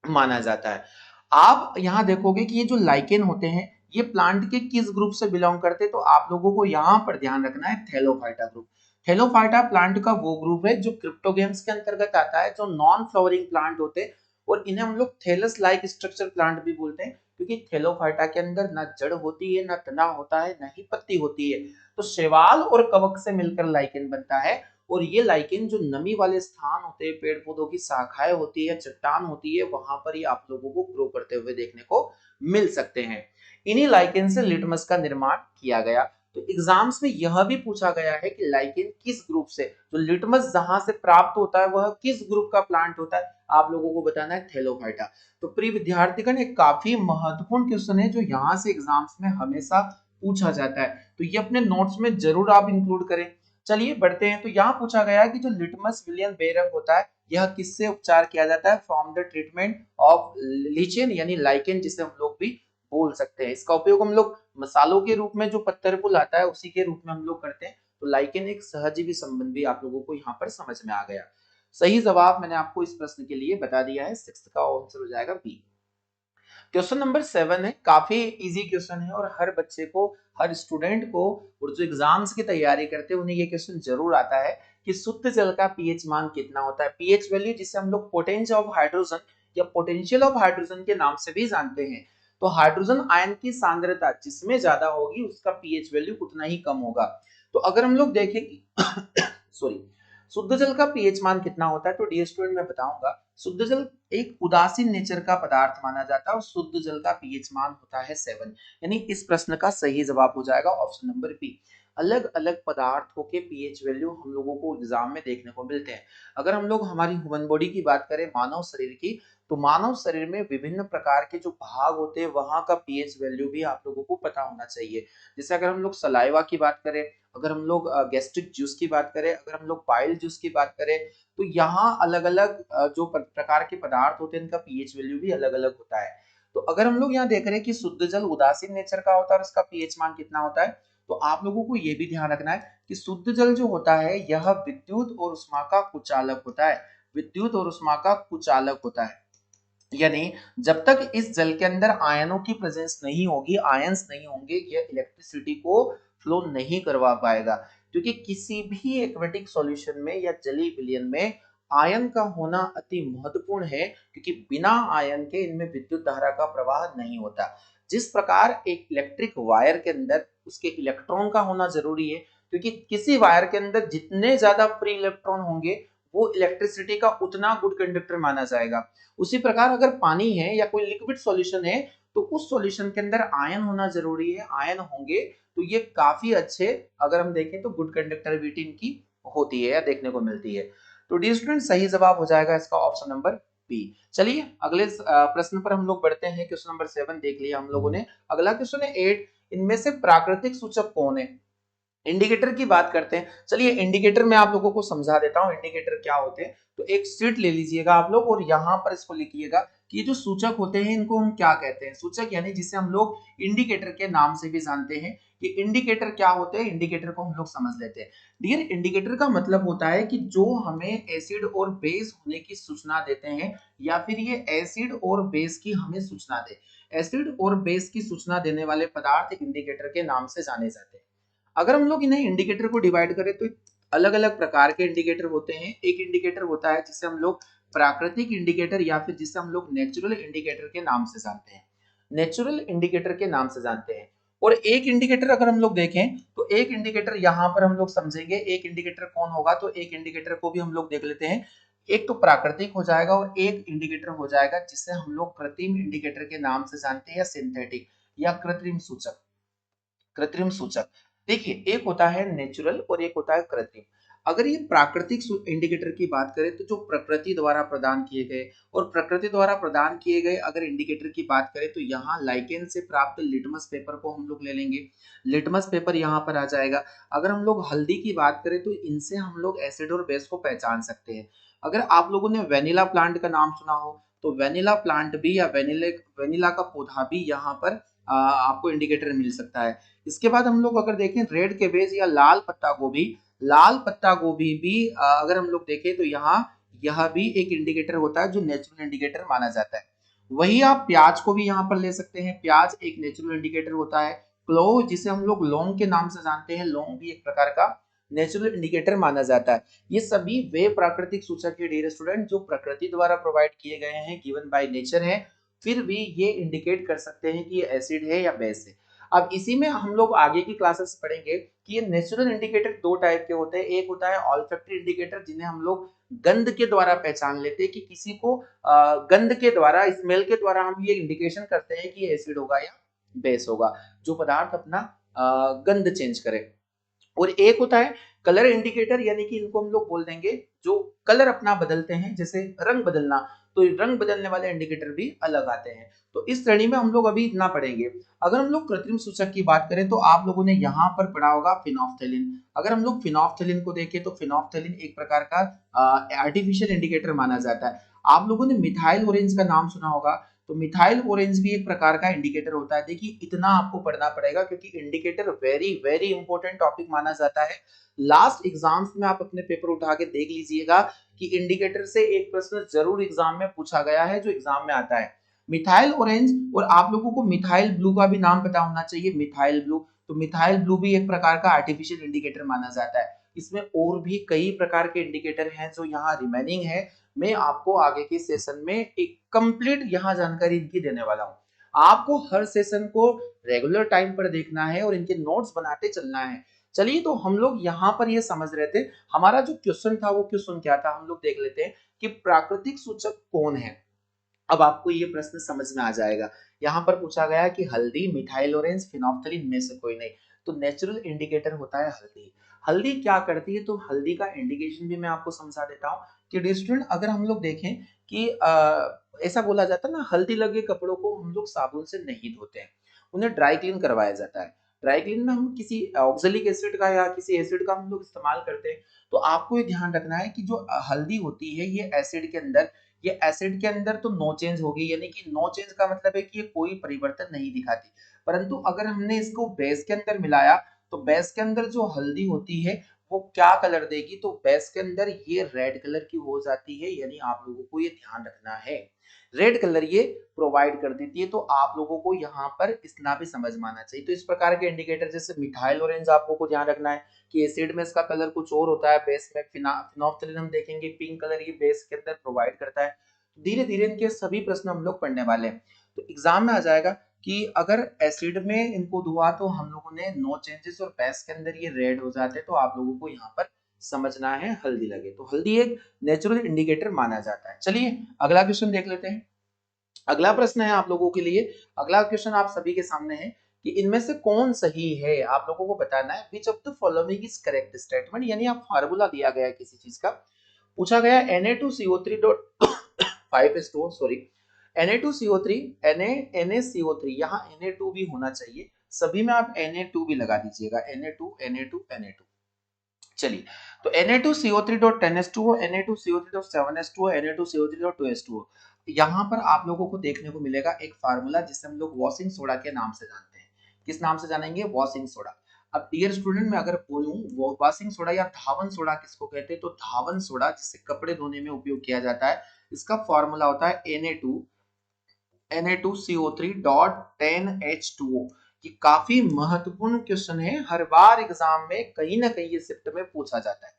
माना जाता है। आप यहाँ देखोगे कि ये जो लाइकेन होते हैं ये प्लांट के किस ग्रुप से बिलोंग करते हैं, तो आप लोगों को यहाँ पर ध्यान रखना है थैलोफाइटा ग्रुप। थैलोफाइटा प्लांट का वो ग्रुप है जो क्रिप्टोगेम्स के अंतर्गत आता है, जो नॉन फ्लावरिंग प्लांट होते हैं, और इन्हें हम लोग थैलस लाइक स्ट्रक्चर प्लांट भी बोलते हैं, क्योंकि थैलोफाइटा के अंदर ना जड़ होती है, ना तना होता है, ना ही पत्ती होती है। तो शैवाल और कवक से मिलकर लाइकेन बनता है, और ये लाइकेन जो नमी वाले स्थान होते हैं, पेड़ पौधों की शाखाएं होती है, चट्टान होती है, वहां पर ये आप लोगों को ग्रो करते हुए देखने को मिल सकते हैं। इन्हीं लाइकेन से लिटमस का निर्माण किया गया। तो एग्जाम्स में यह भी पूछा गया है कि लाइकेन किस ग्रुप से, जो लिटमस जहां से प्राप्त होता है वह किस ग्रुप का प्लांट होता है, आप लोगों को बताना है थैलोफाइटा। तो प्रिय विद्यार्थीगण एक काफी महत्वपूर्ण क्वेश्चन है जो यहाँ से एग्जाम्स में हमेशा पूछा जाता है, तो ये अपने नोट्स में जरूर आप इंक्लूड करें। चलिए बढ़ते हैं। तो यहाँ पूछा गया है कि जो लिटमस विलियन बेरंग होता है यह किससे उपचार किया जाता है, from the treatment of lichen यानी लाइकेन, जिसे हम लोग भी बोल सकते हैं। इसका उपयोग हम लोग मसालों के रूप में, जो पत्थर फूल आता है उसी के रूप में हम लोग करते हैं। तो लाइकेन एक सहजीवी संबंध भी आप लोगों को यहाँ पर समझ में आ गया। सही जवाब मैंने आपको इस प्रश्न के लिए बता दिया है, 6 का आंसर हो जाएगा बी। क्वेश्चन नंबर 7 है, काफी इजी क्वेश्चन है और हर बच्चे को, हर स्टूडेंट को, और जो एग्जाम्स की तैयारी करते हैं उन्हें ये क्वेश्चन जरूर आता है कि शुद्ध जल का पीएच मान कितना होता है। पीएच वैल्यू जिसे हम लोग पोटेंशियल ऑफ हाइड्रोजन या पोटेंशियल ऑफ हाइड्रोजन के नाम से भी जानते हैं। तो हाइड्रोजन आयन की सांद्रता जिसमें ज्यादा होगी उसका पीएच वैल्यू उतना ही कम होगा। तो अगर हम लोग देखें कि सॉरी, शुद्ध जल का पीएच मान कितना होता है, तो डियर स्टूडेंट मैं बताऊंगा। शुद्ध जल एक उदासीन नेचर का पदार्थ माना जाता है और शुद्ध जल का पीएच मान होता है 7, यानी इस प्रश्न का सही जवाब हो जाएगा ऑप्शन नंबर बी। अलग अलग पदार्थों के पीएच वैल्यू हम लोगों को एग्जाम में देखने को मिलते हैं। अगर हम लोग हमारी ह्यूमन बॉडी की बात करें, मानव शरीर की, तो मानव शरीर में विभिन्न प्रकार के जो भाग होते हैं वहां का पीएच वैल्यू भी आप लोगों को पता होना चाहिए। जैसे अगर हम लोग सलाइवा की बात करें, अगर हम लोग गैस्ट्रिक जूस की बात करें, अगर हम लोग बाइल जूस की बात करें, तो यहाँ अलग अलग जो प्रकार के पदार्थ होते हैं इनका पीएच वैल्यू भी अलग अलग होता है। तो अगर हम लोग यहाँ देख रहे हैं कि शुद्ध जल उदासीन नेचर का होता है और उसका पीएच मान कितना होता है, तो आप लोगों को ये भी ध्यान रखना है कि शुद्ध जल जो होता है यह विद्युत और उष्मा का कुचालक होता है, विद्युत और उष्मा का कुचालक होता है। यानी जब तक इस जल के अंदर आयनों की प्रेजेंस नहीं होगी, आयंस नहीं होंगे, यह इलेक्ट्रिसिटी को फ्लो नहीं करवा पाएगा। क्योंकि किसी भी एक्वेटिक सॉल्यूशन में या जलीय विलयन में आयन का होना अति महत्वपूर्ण है, क्योंकि बिना आयन के इनमें विद्युत धारा का प्रवाह नहीं होता। जिस प्रकार एक इलेक्ट्रिक वायर के अंदर उसके इलेक्ट्रॉन का होना जरूरी है, क्योंकि किसी वायर के अंदर जितने ज्यादा फ्री इलेक्ट्रॉन होंगे वो इलेक्ट्रिसिटी का उतना गुड कंडक्टर माना जाएगा। उसी प्रकार अगर पानी है या कोई लिक्विड सॉल्यूशन है तो उस सॉल्यूशन के अंदर आयन होना जरूरी है। आयन होंगे तो ये काफी अच्छे, अगर हम देखें तो गुड कंडक्टिविटी इनकी होती है या देखने को मिलती है। तो डी स्टूडेंट सही जवाब हो जाएगा इसका ऑप्शन नंबर बी। चलिए अगले प्रश्न पर हम लोग बढ़ते हैं। क्वेश्चन नंबर 7 देख लिया हम लोगों ने। अगला क्वेश्चन है 8, इनमें से प्राकृतिक सूचक कौन है? इंडिकेटर की बात करते हैं। चलिए इंडिकेटर मैं आप लोगों को समझा देता हूं इंडिकेटर क्या होते हैं। तो एक शीट ले लीजिएगा आप लोग और यहां पर इसको लिखिएगा कि ये जो सूचक होते हैं इनको हम क्या कहते हैं। सूचक यानी जिसे हम लोग इंडिकेटर के नाम से भी जानते हैं कि इंडिकेटर क्या होते हैं। इंडिकेटर को हम लोग समझ लेते हैं। डियर, इंडिकेटर का मतलब होता है कि जो हमें एसिड और बेस होने की सूचना देते हैं, या फिर ये एसिड और बेस की हमें सूचना दे। एसिड और बेस की सूचना देने वाले पदार्थ इंडिकेटर के नाम से जाने जाते हैं। अगर हम लोग इन्हें इंडिकेटर को डिवाइड करें तो अलग अलग प्रकार के इंडिकेटर होते हैं। एक इंडिकेटर होता है जिसे हम लोग प्राकृतिक इंडिकेटर या फिर जिसे हम लोग नेचुरल इंडिकेटर के नाम से जानते हैं। नेचुरल इंडिकेटर के नाम से जानते हैं। और एक इंडिकेटर अगर हम लोग देखें तो एक इंडिकेटर यहाँ पर हम लोग समझेंगे एक इंडिकेटर कौन होगा। तो एक इंडिकेटर को भी हम लोग देख लेते हैं। एक तो प्राकृतिक हो जाएगा और एक इंडिकेटर हो जाएगा जिसे हम लोग कृत्रिम इंडिकेटर के नाम से जानते हैं, या सिंथेटिक या कृत्रिम सूचक। कृत्रिम सूचक देखिए, एक होता है नेचुरल और एक होता है कृत्रिम। अगर ये प्राकृतिक इंडिकेटर की बात करें तो जो प्रकृति द्वारा प्रदान किए गए, और प्रकृति द्वारा प्रदान किए गए अगर इंडिकेटर की बात करें तो यहाँ लाइकेन से प्राप्त लिटमस पेपर को हम लोग ले लेंगे। लिटमस पेपर यहाँ पर आ जाएगा। अगर हम लोग हल्दी की बात करें तो इनसे हम लोग एसिड और बेस को पहचान सकते हैं। अगर आप लोगों ने वेनिला प्लांट का नाम सुना हो तो वेनिला प्लांट भी या वेनिला का पौधा भी यहाँ पर आपको इंडिकेटर मिल सकता है। इसके बाद हम लोग अगर देखें रेड कैबेज या लाल पत्ता गोभी, लाल पत्ता गोभी भी अगर हम लोग देखें तो यहाँ यह भी एक इंडिकेटर होता है जो नेचुरल इंडिकेटर माना जाता है। वही आप प्याज को भी यहाँ पर ले सकते हैं। प्याज एक नेचुरल इंडिकेटर होता है। क्लोव जिसे हम लोग लौंग के नाम से जानते हैं, लौंग भी एक प्रकार का नेचुरल इंडिकेटर माना जाता है। ये सभी वे प्राकृतिक सूचक है डियर स्टूडेंट जो प्रकृति द्वारा प्रोवाइड किए गए हैं, गिवन बाय नेचर है, फिर भी ये इंडिकेट कर सकते हैं कि ये एसिड है या बेस है। अब इसी में हम लोग आगे की क्लासेस पढ़ेंगे कि ये नेचुरल इंडिकेटर दो टाइप के होते हैं। एक होता है ऑल्फैक्टरी इंडिकेटर जिन्हें हम लोग गंध के द्वारा पहचान लेते हैं कि किसी को गंध के द्वारा, स्मेल के द्वारा हम ये इंडिकेशन करते हैं कि ये एसिड होगा या बेस होगा, जो पदार्थ अपना गंध चेंज करे। और एक होता है कलर इंडिकेटर, यानी कि इनको हम लोग बोल देंगे जो कलर अपना बदलते हैं, जैसे रंग बदलना। तो रंग बदलने वाले इंडिकेटर भी अलग आते हैं। तो इस श्रेणी में हम लोग अभी इतना पढ़ेंगे। अगर हम लोग कृत्रिम सूचक की बात करें तो आप लोगों ने यहाँ पर पढ़ा होगा फिनोफ्थेलिन। अगर हम लोग फिनोफ्थेलिन को देखें तो फिनोफ्थेलिन एक प्रकार का आर्टिफिशियल इंडिकेटर माना जाता है। आप लोगों ने मिथाइल ऑरेंज का नाम सुना होगा। तो मिथाइल ऑरेंज भी एक प्रकार का इंडिकेटर होता है। देखिए इतना आपको पढ़ना पड़ेगा क्योंकि indicator very very important topic माना जाता है। लास्ट एग्जाम्स में आप अपने पेपर उठा के देख लीजिएगा कि इंडिकेटर से एक प्रश्न जरूर एग्जाम में पूछा गया है जो एग्जाम में आता है। मिथाइल ऑरेंज, और आप लोगों को मिथाइल ब्लू का भी नाम पता होना चाहिए, मिथाइल ब्लू। तो मिथाइल ब्लू भी एक प्रकार का आर्टिफिशियल इंडिकेटर माना जाता है। इसमें और भी कई प्रकार के इंडिकेटर हैं जो यहाँ रिमेनिंग है। मैं आपको आगे के सेशन में एक कंप्लीट यहाँ जानकारी इनकी देने वाला हूँ। आपको हर सेशन को रेगुलर टाइम पर देखना है और इनके नोट्स बनाते चलना है। चलिए तो हम लोग यहाँ पर ये समझ रहे थे, हमारा जो क्वेश्चन था वो क्वेश्चन क्या था, हम लोग देख लेते हैं कि प्राकृतिक सूचक कौन है। अब आपको ये प्रश्न समझ में आ जाएगा। यहाँ पर पूछा गया कि हल्दी, मिथाइल ऑरेंज, फिनोफ्थेलिन में से कोई नहीं। तो नेचुरल इंडिकेटर होता है हल्दी। हल्दी क्या करती है, तो हल्दी का इंडिकेशन भी मैं आपको समझा देता हूँ कि स्टूडेंट अगर हम लोग देखें कि ऐसा बोला जाता है ना, हल्दी लगे कपड़ों को हम लोग साबुन से नहीं धोते हैं, उन्हें ड्राई क्लीन करवाया जाता है। ड्राई क्लीन में हम किसी ऑक्जेलिक एसिड का या किसी एसिड का हम लोग इस्तेमाल करते हैं। तो आपको ये ध्यान रखना है कि जो हल्दी होती है ये एसिड के अंदर, ये एसिड के अंदर तो नो चेंज होगी, यानी कि नो चेंज का मतलब है कि ये कोई परिवर्तन नहीं दिखाती। परंतु अगर हमने इसको बेस के अंदर मिलाया तो बेस के अंदर जो हल्दी होती है वो क्या कलर देगी, तो बेस के अंदर ये रेड कलर की हो जाती है, यानी आप लोगों को ये ध्यान रखना है, रेड कलर ये प्रोवाइड कर देती है। तो आप लोगों को यहाँ पर इतना भी समझ में आना चाहिए। तो इस प्रकार के इंडिकेटर जैसे मिथाइल ऑरेंज आपको को ध्यान रखना है कि एसिड में इसका कलर कुछ और होता है, बेस में फिनोल्फ्थालीन हम देखेंगे पिंक कलर ये बेस के अंदर प्रोवाइड करता है। धीरे धीरे इनके सभी प्रश्न हम लोग पढ़ने वाले हैं। तो एग्जाम में आ जाएगा कि अगर एसिड में इनको धुआ तो हम लोगों ने नो चेंजेस, और बेस के अंदर ये रेड हो जाते हैं, तो आप लोगों को यहाँ पर समझना है हल्दी लगे। तो हल्दी एक नेचुरल इंडिकेटर माना जाता है। चलिए अगला क्वेश्चन देख लेते हैं। अगला प्रश्न है आप लोगों के लिए, अगला क्वेश्चन आप सभी के सामने है कि इनमें से कौन सही है, आप लोगों को बताना है। Which of the following is correct statement, यानी आप फार्मूला दिया गया है किसी चीज का, पूछा गया Na2CO3.5H2O, सॉरी Na2CO3 NaCO3, यहाँ Na2 भी होना चाहिए, सभी में आप Na2 भी लगा दीजिएगा, Na2 चलिए। तो Na2CO3.10H2O, Na2CO3.7H2O, Na2CO3.2H2O, यहाँ पर आप लोगों को देखने को मिलेगा एक फार्मूला जिसे हम लोग वॉशिंग सोडा के नाम से जानते हैं। किस नाम से जानेंगे? Washing soda. अब डियर स्टूडेंट मैं अगर बोलूं वो वॉशिंग सोडा या धावन सोडा किसको कहते हैं, तो धावन सोडा जिससे कपड़े धोने में उपयोग किया जाता है, इसका फॉर्मूला होता है Na2CO3.10H2O। ये काफी महत्वपूर्ण क्वेश्चन है, हर बार एग्जाम में कहीं ना कहीं ये शिफ्ट में पूछा जाता है।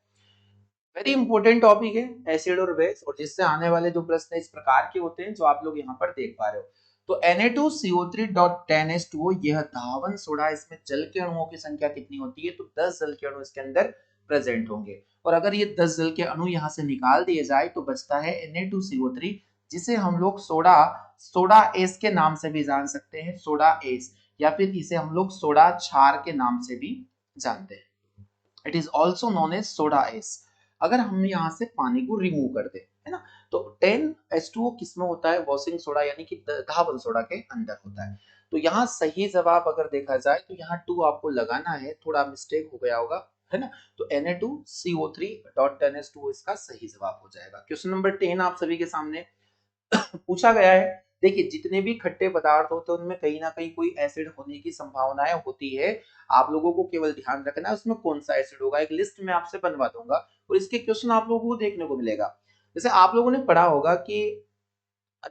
वेरी इंपॉर्टेंट टॉपिक है एसिड और बेस, और जिससे आने वाले जो प्रश्न इस प्रकार के होते हैं जो आप लोग यहाँ पर देख पा रहे हो। तो Na2CO3.10H2O यह धावन सोडा, इसमें जल के अणुओं की संख्या कितनी होती है, तो 10 जल के अणु इसके अंदर प्रेजेंट होंगे। और अगर ये 10 जल के अणु यहाँ से निकाल दिए जाए तो बचता है Na2CO3, जिसे हम लोग सोडा एस के नाम से भी जान सकते हैं, सोडा एस, या फिर इसे हम लोग सोडा क्षार के नाम से भी जानते हैं। It is also known as soda ash. अगर हम यहाँ से पानी को रिमूव कर दे, है ना, तो 10H2O किस में होता है? वॉशिंग सोडा यानी कि धावन सोडा के अंदर होता है। तो यहाँ सही जवाब अगर देखा जाए तो यहाँ 2 आपको लगाना है, थोड़ा मिस्टेक हो गया होगा, है ना। तो Na2CO3.10H2O इसका सही जवाब हो जाएगा। क्वेश्चन नंबर 10 आप सभी के सामने पूछा गया है। देखिए जितने भी खट्टे पदार्थ होते हैं उनमें कहीं ना कहीं कोई एसिड होने की संभावनाएं होती है, आप लोगों को केवल ध्यान रखना है उसमें कौन सा एसिड होगा। एक लिस्ट में आपसे बनवा दूंगा और इसके क्वेश्चन आप लोगों को देखने को मिलेगा। जैसे आप लोगों ने पढ़ा होगा कि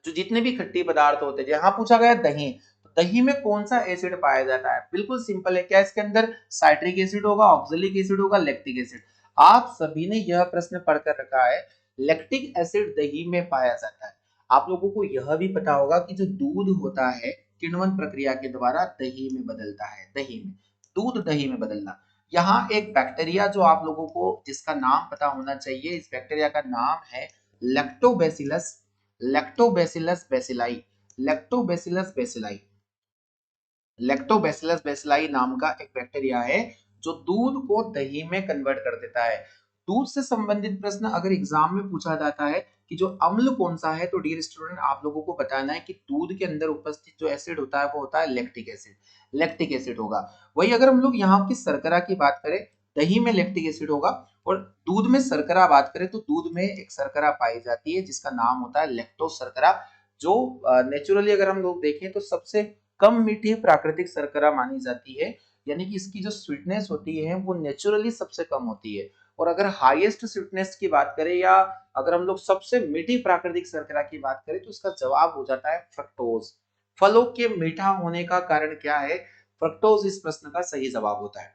जो जितने भी खट्टे पदार्थ होते हैं, यहाँ पूछा गया दही, तो दही में कौन सा एसिड पाया जाता है? बिल्कुल सिंपल है, क्या इसके अंदर साइट्रिक एसिड होगा, ऑक्सैलिक एसिड होगा, लैक्टिक एसिड। आप सभी ने यह प्रश्न पढ़कर रखा है, लैक्टिक एसिड दही में पाया जाता है। आप लोगों को यह भी पता होगा कि जो दूध होता है किण्वन प्रक्रिया के द्वारा दही में बदलता है, दही में, दूध दही में बदलना। यहाँ एक बैक्टीरिया जो आप लोगों को जिसका नाम पता होना चाहिए, इस बैक्टीरिया का नाम है lactobacillus, lactobacillus bacilli, lactobacillus bacilli, lactobacillus bacilli नाम का एक बैक्टीरिया है जो दूध को दही में कन्वर्ट कर देता है। दूध से संबंधित प्रश्न अगर एग्जाम में पूछा जाता है कि जो अम्ल कौन सा है, तो डियर स्टूडेंट आप लोगों को बताना है कि दूध के अंदर उपस्थित जो एसिड होता है वो होता है लैक्टिक एसिड, लैक्टिक एसिड होगा। वही अगर हम लोग यहाँ की शर्करा की बात करें, दही में लैक्टिक एसिड होगा, और दूध में शर्करा बात करें तो दूध में एक शर्करा पाई जाती है जिसका नाम होता है लैक्टोज शर्करा, जो नेचुरली अगर हम लोग देखें तो सबसे कम मीठी प्राकृतिक शर्करा मानी जाती है, यानी कि इसकी जो स्वीटनेस होती है वो नेचुरली सबसे कम होती है। और अगर हाईएस्ट स्वीटनेस की बात करें या अगर हम लोग सबसे मीठी प्राकृतिक शर्करा की बात करें तो इसका जवाब हो जाता है फ्रक्टोज। फलों के मीठा होने का कारण क्या है? फ्रक्टोज इस प्रश्न का सही जवाब होता है।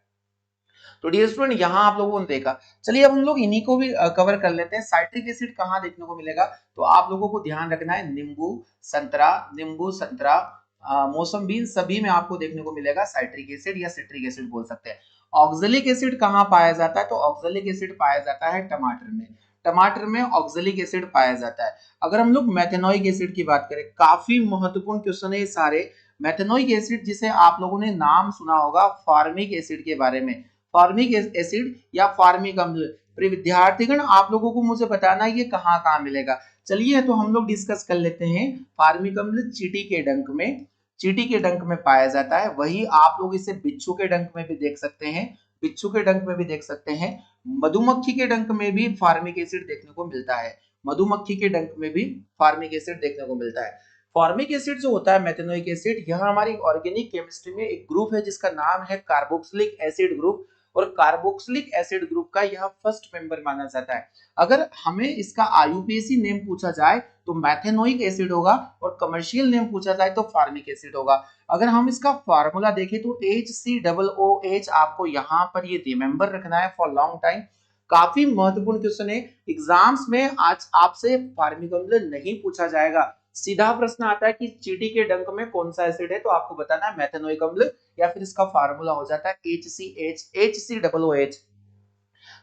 तो डियर स्टूडेंट यहाँ आप लोगों ने देखा। चलिए अब हम लोग इन्हीं को भी कवर कर लेते हैं। साइट्रिक एसिड कहाँ देखने को मिलेगा, तो आप लोगों को ध्यान रखना है नींबू संतरा मौसम्बी सभी में आपको देखने को मिलेगा साइट्रिक एसिड या सिट्रिक एसिड बोल सकते हैं। ऑक्सैलिक एसिड कहाँ पाया जाता है, तो ऑक्सैलिक एसिड पाया जाता है टमाटर में, टमाटर में ऑक्सैलिक एसिड पाया जाता है। अगर हम लोग मेथेनोइक एसिड की बात करें, काफी महत्वपूर्ण क्वेश्चन है ये सारे। मेथेनोइक एसिड जिसे आप लोगों ने नाम सुना होगा फार्मिक एसिड के बारे में, फार्मिक एसिड या फार्मिक अम्ल, विद्यार्थीगण आप लोगों को मुझे बताना है ये कहाँ कहाँ मिलेगा। चलिए तो हम लोग डिस्कस कर लेते हैं। फार्मिक अम्ल चींटी के डंक में, चींटी के डंक में पाया जाता है। वही आप लोग इसे बिच्छू के डंक में भी देख सकते हैं, बिच्छू के डंक में भी देख सकते हैं। मधुमक्खी के डंक में भी फार्मिक एसिड देखने को मिलता है, मधुमक्खी के डंक में भी फार्मिक एसिड देखने को मिलता है। फॉर्मिक एसिड जो होता है मेथेनोइक एसिड, यह हमारी ऑर्गेनिक केमिस्ट्री में एक ग्रुप है जिसका नाम है कार्बोक्सिलिक एसिड ग्रुप। और कार्बोक्सिलिक एसिड ग्रुप का यह फर्स्ट मेंबर माना जाता है। अगर हमें इसका आईयूपीएसी नेम पूछा जाए तो मैथेनोइक एसिड होगा और कमर्शियल नेम पूछा जाए तो फार्मिक एसिड होगा। अगर हम इसका फार्मूला देखें तो HCOOH आपको यहाँ पर ये रिमेंबर रखना है फॉर लॉन्ग टाइम। काफी महत्वपूर्ण क्वेश्चन है, एग्जाम्स में आज आपसे फार्मिक अम्ल नहीं पूछा जाएगा, सीधा प्रश्न आता है कि चींटी के डंक में कौन सा एसिड है, तो आपको बताना है मैथेनोइक अम्ल या फिर इसका फार्मूला हो जाता है HCOOH।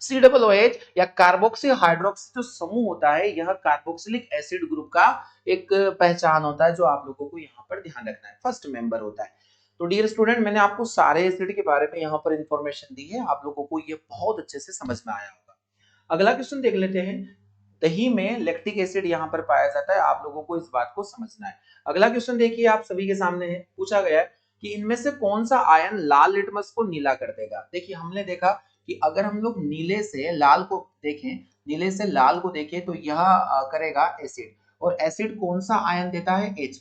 COOH या कार्बोक्सी हाइड्रोक्सी जो समूह होता है, यह कार्बोक्सिलिक एसिड ग्रुप का एक पहचान होता है जो आप लोगों को यहाँ पर ध्यान रखना है, फर्स्ट मेंबर होता है। तो डियर स्टूडेंट, मैंने आपको सारे एसिड के बारे में यहाँ पर इंफॉर्मेशन दी है, आप लोगों को ये बहुत अच्छे से समझ में आया होगा। अगला क्वेश्चन देख लेते हैं। दही में लैक्टिक एसिड यहाँ पर पाया जाता है, आप लोगों को इस बात को समझना है। अगला क्वेश्चन देखिए, आप सभी के सामने है, पूछा गया है कि इनमें से कौन सा आयन लाल लिटमस को नीला कर देगा। देखिए हमने देखा कि अगर हम लोग नीले से लाल को देखें, नीले से लाल को देखें तो यह करेगा एसिड, और एसिड कौन सा आयन देता है, H+।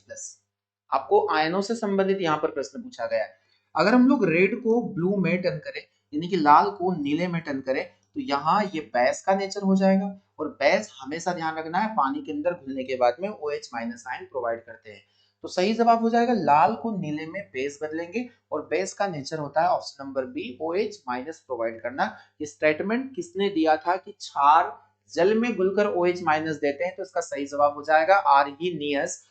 आपको आयनों से संबंधित यहाँ पर प्रश्न पूछा गया है। अगर हम लोग रेड को ब्लू में टर्न करें, यानी कि लाल को नीले में टर्न करें, तो यहाँ ये बेस का नेचर हो जाएगा, और बेस हमेशा ध्यान रखना है पानी के अंदर घुलने के बाद में OH- आयन प्रोवाइड करते हैं। तो सही जवाब हो जाएगा लाल को नीले में बेस बदलेंगे, और बेस का नेचर होता है option number B, OH- provide करना। ये स्टेटमेंट किसने दिया था कि क्षार जल में घुलकर OH- देते हैं, तो इसका सही जवाब हो जाएगा आर्हीनियस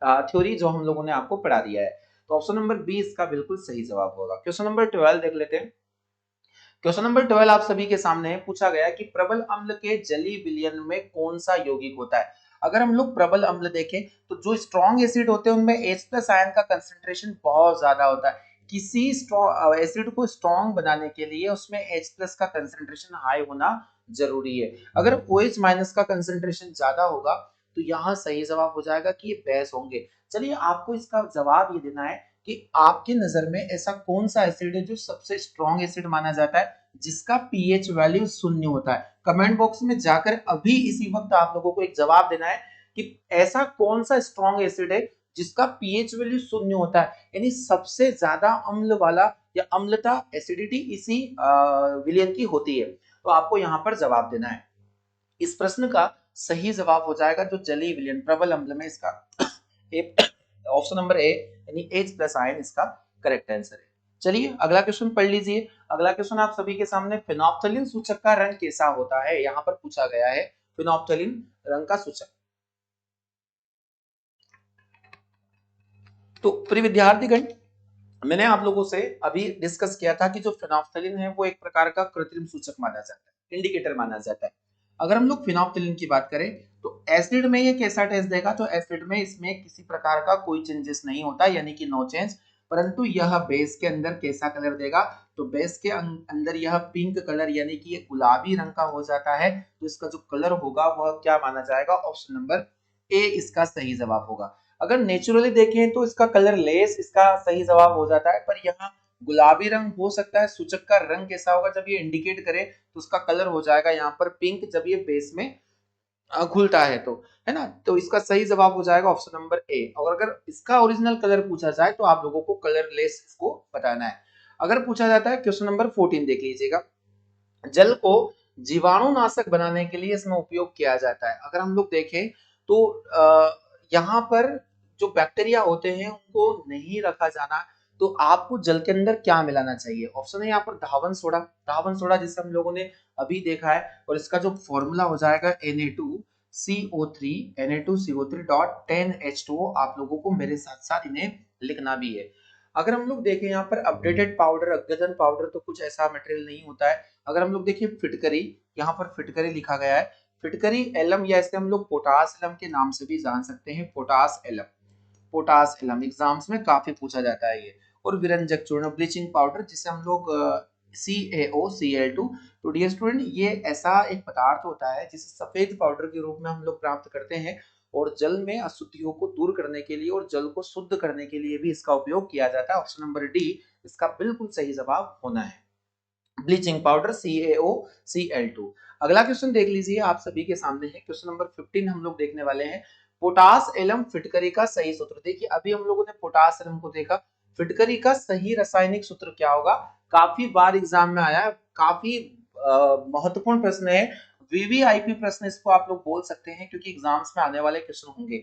थ्योरी, जो हम लोगों ने आपको पढ़ा दिया है। तो ऑप्शन नंबर बी इसका बिल्कुल सही जवाब होगा। क्वेश्चन नंबर 12 देख लेते हैं। क्वेश्चन नंबर 12 आप सभी के सामने है, पूछा गया कि प्रबल अम्ल के जलीय विलयन में कौन सा यौगिक होता है। अगर हम लोग प्रबल अम्ल देखें तो जो स्ट्रॉन्ग एसिड होते हैं उनमें H+ आयन का कंसंट्रेशन बहुत ज्यादा होता है। किसी एसिड को स्ट्रॉन्ग बनाने के लिए उसमें H+ का कंसंट्रेशन हाई होना जरूरी है। अगर OH- का कंसंट्रेशन ज्यादा होगा तो यहाँ सही जवाब हो जाएगा कि ये बेस होंगे। चलिए आपको इसका जवाब ये देना है कि आपकी नजर में ऐसा कौन सा एसिड है जो सबसे स्ट्रॉन्ग एसिड माना जाता है, जिसका पीएच वैल्यू 0 होता है। कमेंट बॉक्स में जाकर अभी इसी वक्त आप लोगों को एक जवाब देना है कि ऐसा कौन सा स्ट्रॉन्ग एसिड है जिसका पीएच वैल्यू 0 होता है, यानी सबसे ज्यादा अम्ल वाला या अम्लता एसिडिटी इसी विलयन की होती है। तो आपको यहाँ पर जवाब देना है। इस प्रश्न का सही जवाब हो जाएगा जो जलीय विलयन प्रबल अम्ल में, इसका ऑप्शन नंबर ए यानी H+ आयन इसका करेक्ट आंसर है। चलिए अगला क्वेश्चन पढ़ लीजिए। अगला क्वेश्चन आप सभी के सामने, फिनोप्थलीन सूचक का रंग कैसा होता है, यहाँ पर पूछा गया है फिनोप्थलीन रंग का सूचक। तो प्रिय विद्यार्थीगण, मैंने आप लोगों से अभी डिस्कस किया था कि जो फिनोप्थलीन है वो एक प्रकार का कृत्रिम सूचक माना जाता है, इंडिकेटर माना जाता है। अगर हम लोग फिनोप्थलीन की बात करें तो एसिड में ये कैसा टेस्ट देगा, तो एसिड में इसमें किसी प्रकार का कोई चेंजेस नहीं होता, यानी कि नो चेंज। परंतु यह बेस के अंदर कैसा कलर देगा, तो बेस के अंदर यह पिंक कलर यानी कि ये गुलाबी रंग का हो जाता है। तो इसका जो कलर होगा वह क्या माना जाएगा, ऑप्शन नंबर ए इसका सही जवाब होगा। अगर नेचुरली देखें तो इसका कलर लेस इसका सही जवाब हो जाता है, पर यहाँ गुलाबी रंग हो सकता है। सूचक का रंग कैसा होगा, जब ये इंडिकेट करे तो उसका कलर हो जाएगा यहाँ पर पिंक, जब ये बेस में घुलता है तो, है ना। तो इसका सही जवाब हो जाएगा ऑप्शन नंबर ए। और अगर इसका ओरिजिनल कलर पूछा जाए तो आप लोगों को कलरलेस इसको बताना है। अगर पूछा जाता है क्वेश्चन नंबर 14 देख लीजिएगा, जल को जीवाणुनाशक बनाने के लिए इसमें उपयोग किया जाता है। अगर हम लोग देखें तो यहाँ पर जो बैक्टीरिया होते हैं उनको नहीं रखा जाना, तो आपको जल के अंदर क्या मिलाना चाहिए। ऑप्शन है यहाँ पर धावन सोडा, धावन सोडा जिसे हम लोगों ने अभी देखा है, और इसका जो फॉर्मूला हो जाएगा Na2CO3 Na2CO3.10H2O। आप लोगों को मेरे साथ साथ इन्हें लिखना भी है। अगर हम लोग देखें यहाँ पर अपडेटेड पाउडर, अद्यतन पाउडर, तो कुछ ऐसा मटेरियल नहीं होता है। अगर हम लोग देखिए फिटकरी, यहाँ पर फिटकरी लिखा गया है, फिटकरी एलम, या इसे हम लोग पोटास एलम के नाम से भी जान सकते हैं, potash alum, potash alum exams में काफी पूछा जाता है ये। और विरंजक चूर्ण, ब्लीचिंग पाउडर जिसे हम लोग CaOCl2। तो डियर स्टूडेंट, ये ऐसा एक पदार्थ होता है जिसे सफेद पाउडर के रूप में हम लोग प्राप्त करते हैं, और जल में अशुद्धियों को दूर करने के लिए और जल को शुद्ध करने के लिए भी इसका उपयोग किया जाता है। ऑप्शन नंबर डी इसका बिल्कुल सही जवाब होना है, ब्लीचिंग पाउडर CaOCl2। अगला क्वेश्चन देख लीजिए, आप सभी के सामने है क्वेश्चन नंबर 15 हम लोग देखने वाले हैं। पोटास एलम फिटकरी का सही सूत्र। देखिए अभी हम लोगों ने पोटास एलम को देखा, फिटकरी का सही रासायनिक सूत्र क्या होगा? काफी बार एग्जाम में आया है, काफी महत्वपूर्ण प्रश्न है, वीवीआईपी प्रश्न इसको आप लोग बोल सकते हैं, क्योंकि एग्जाम्स में आने वाले क्वेश्चन होंगे।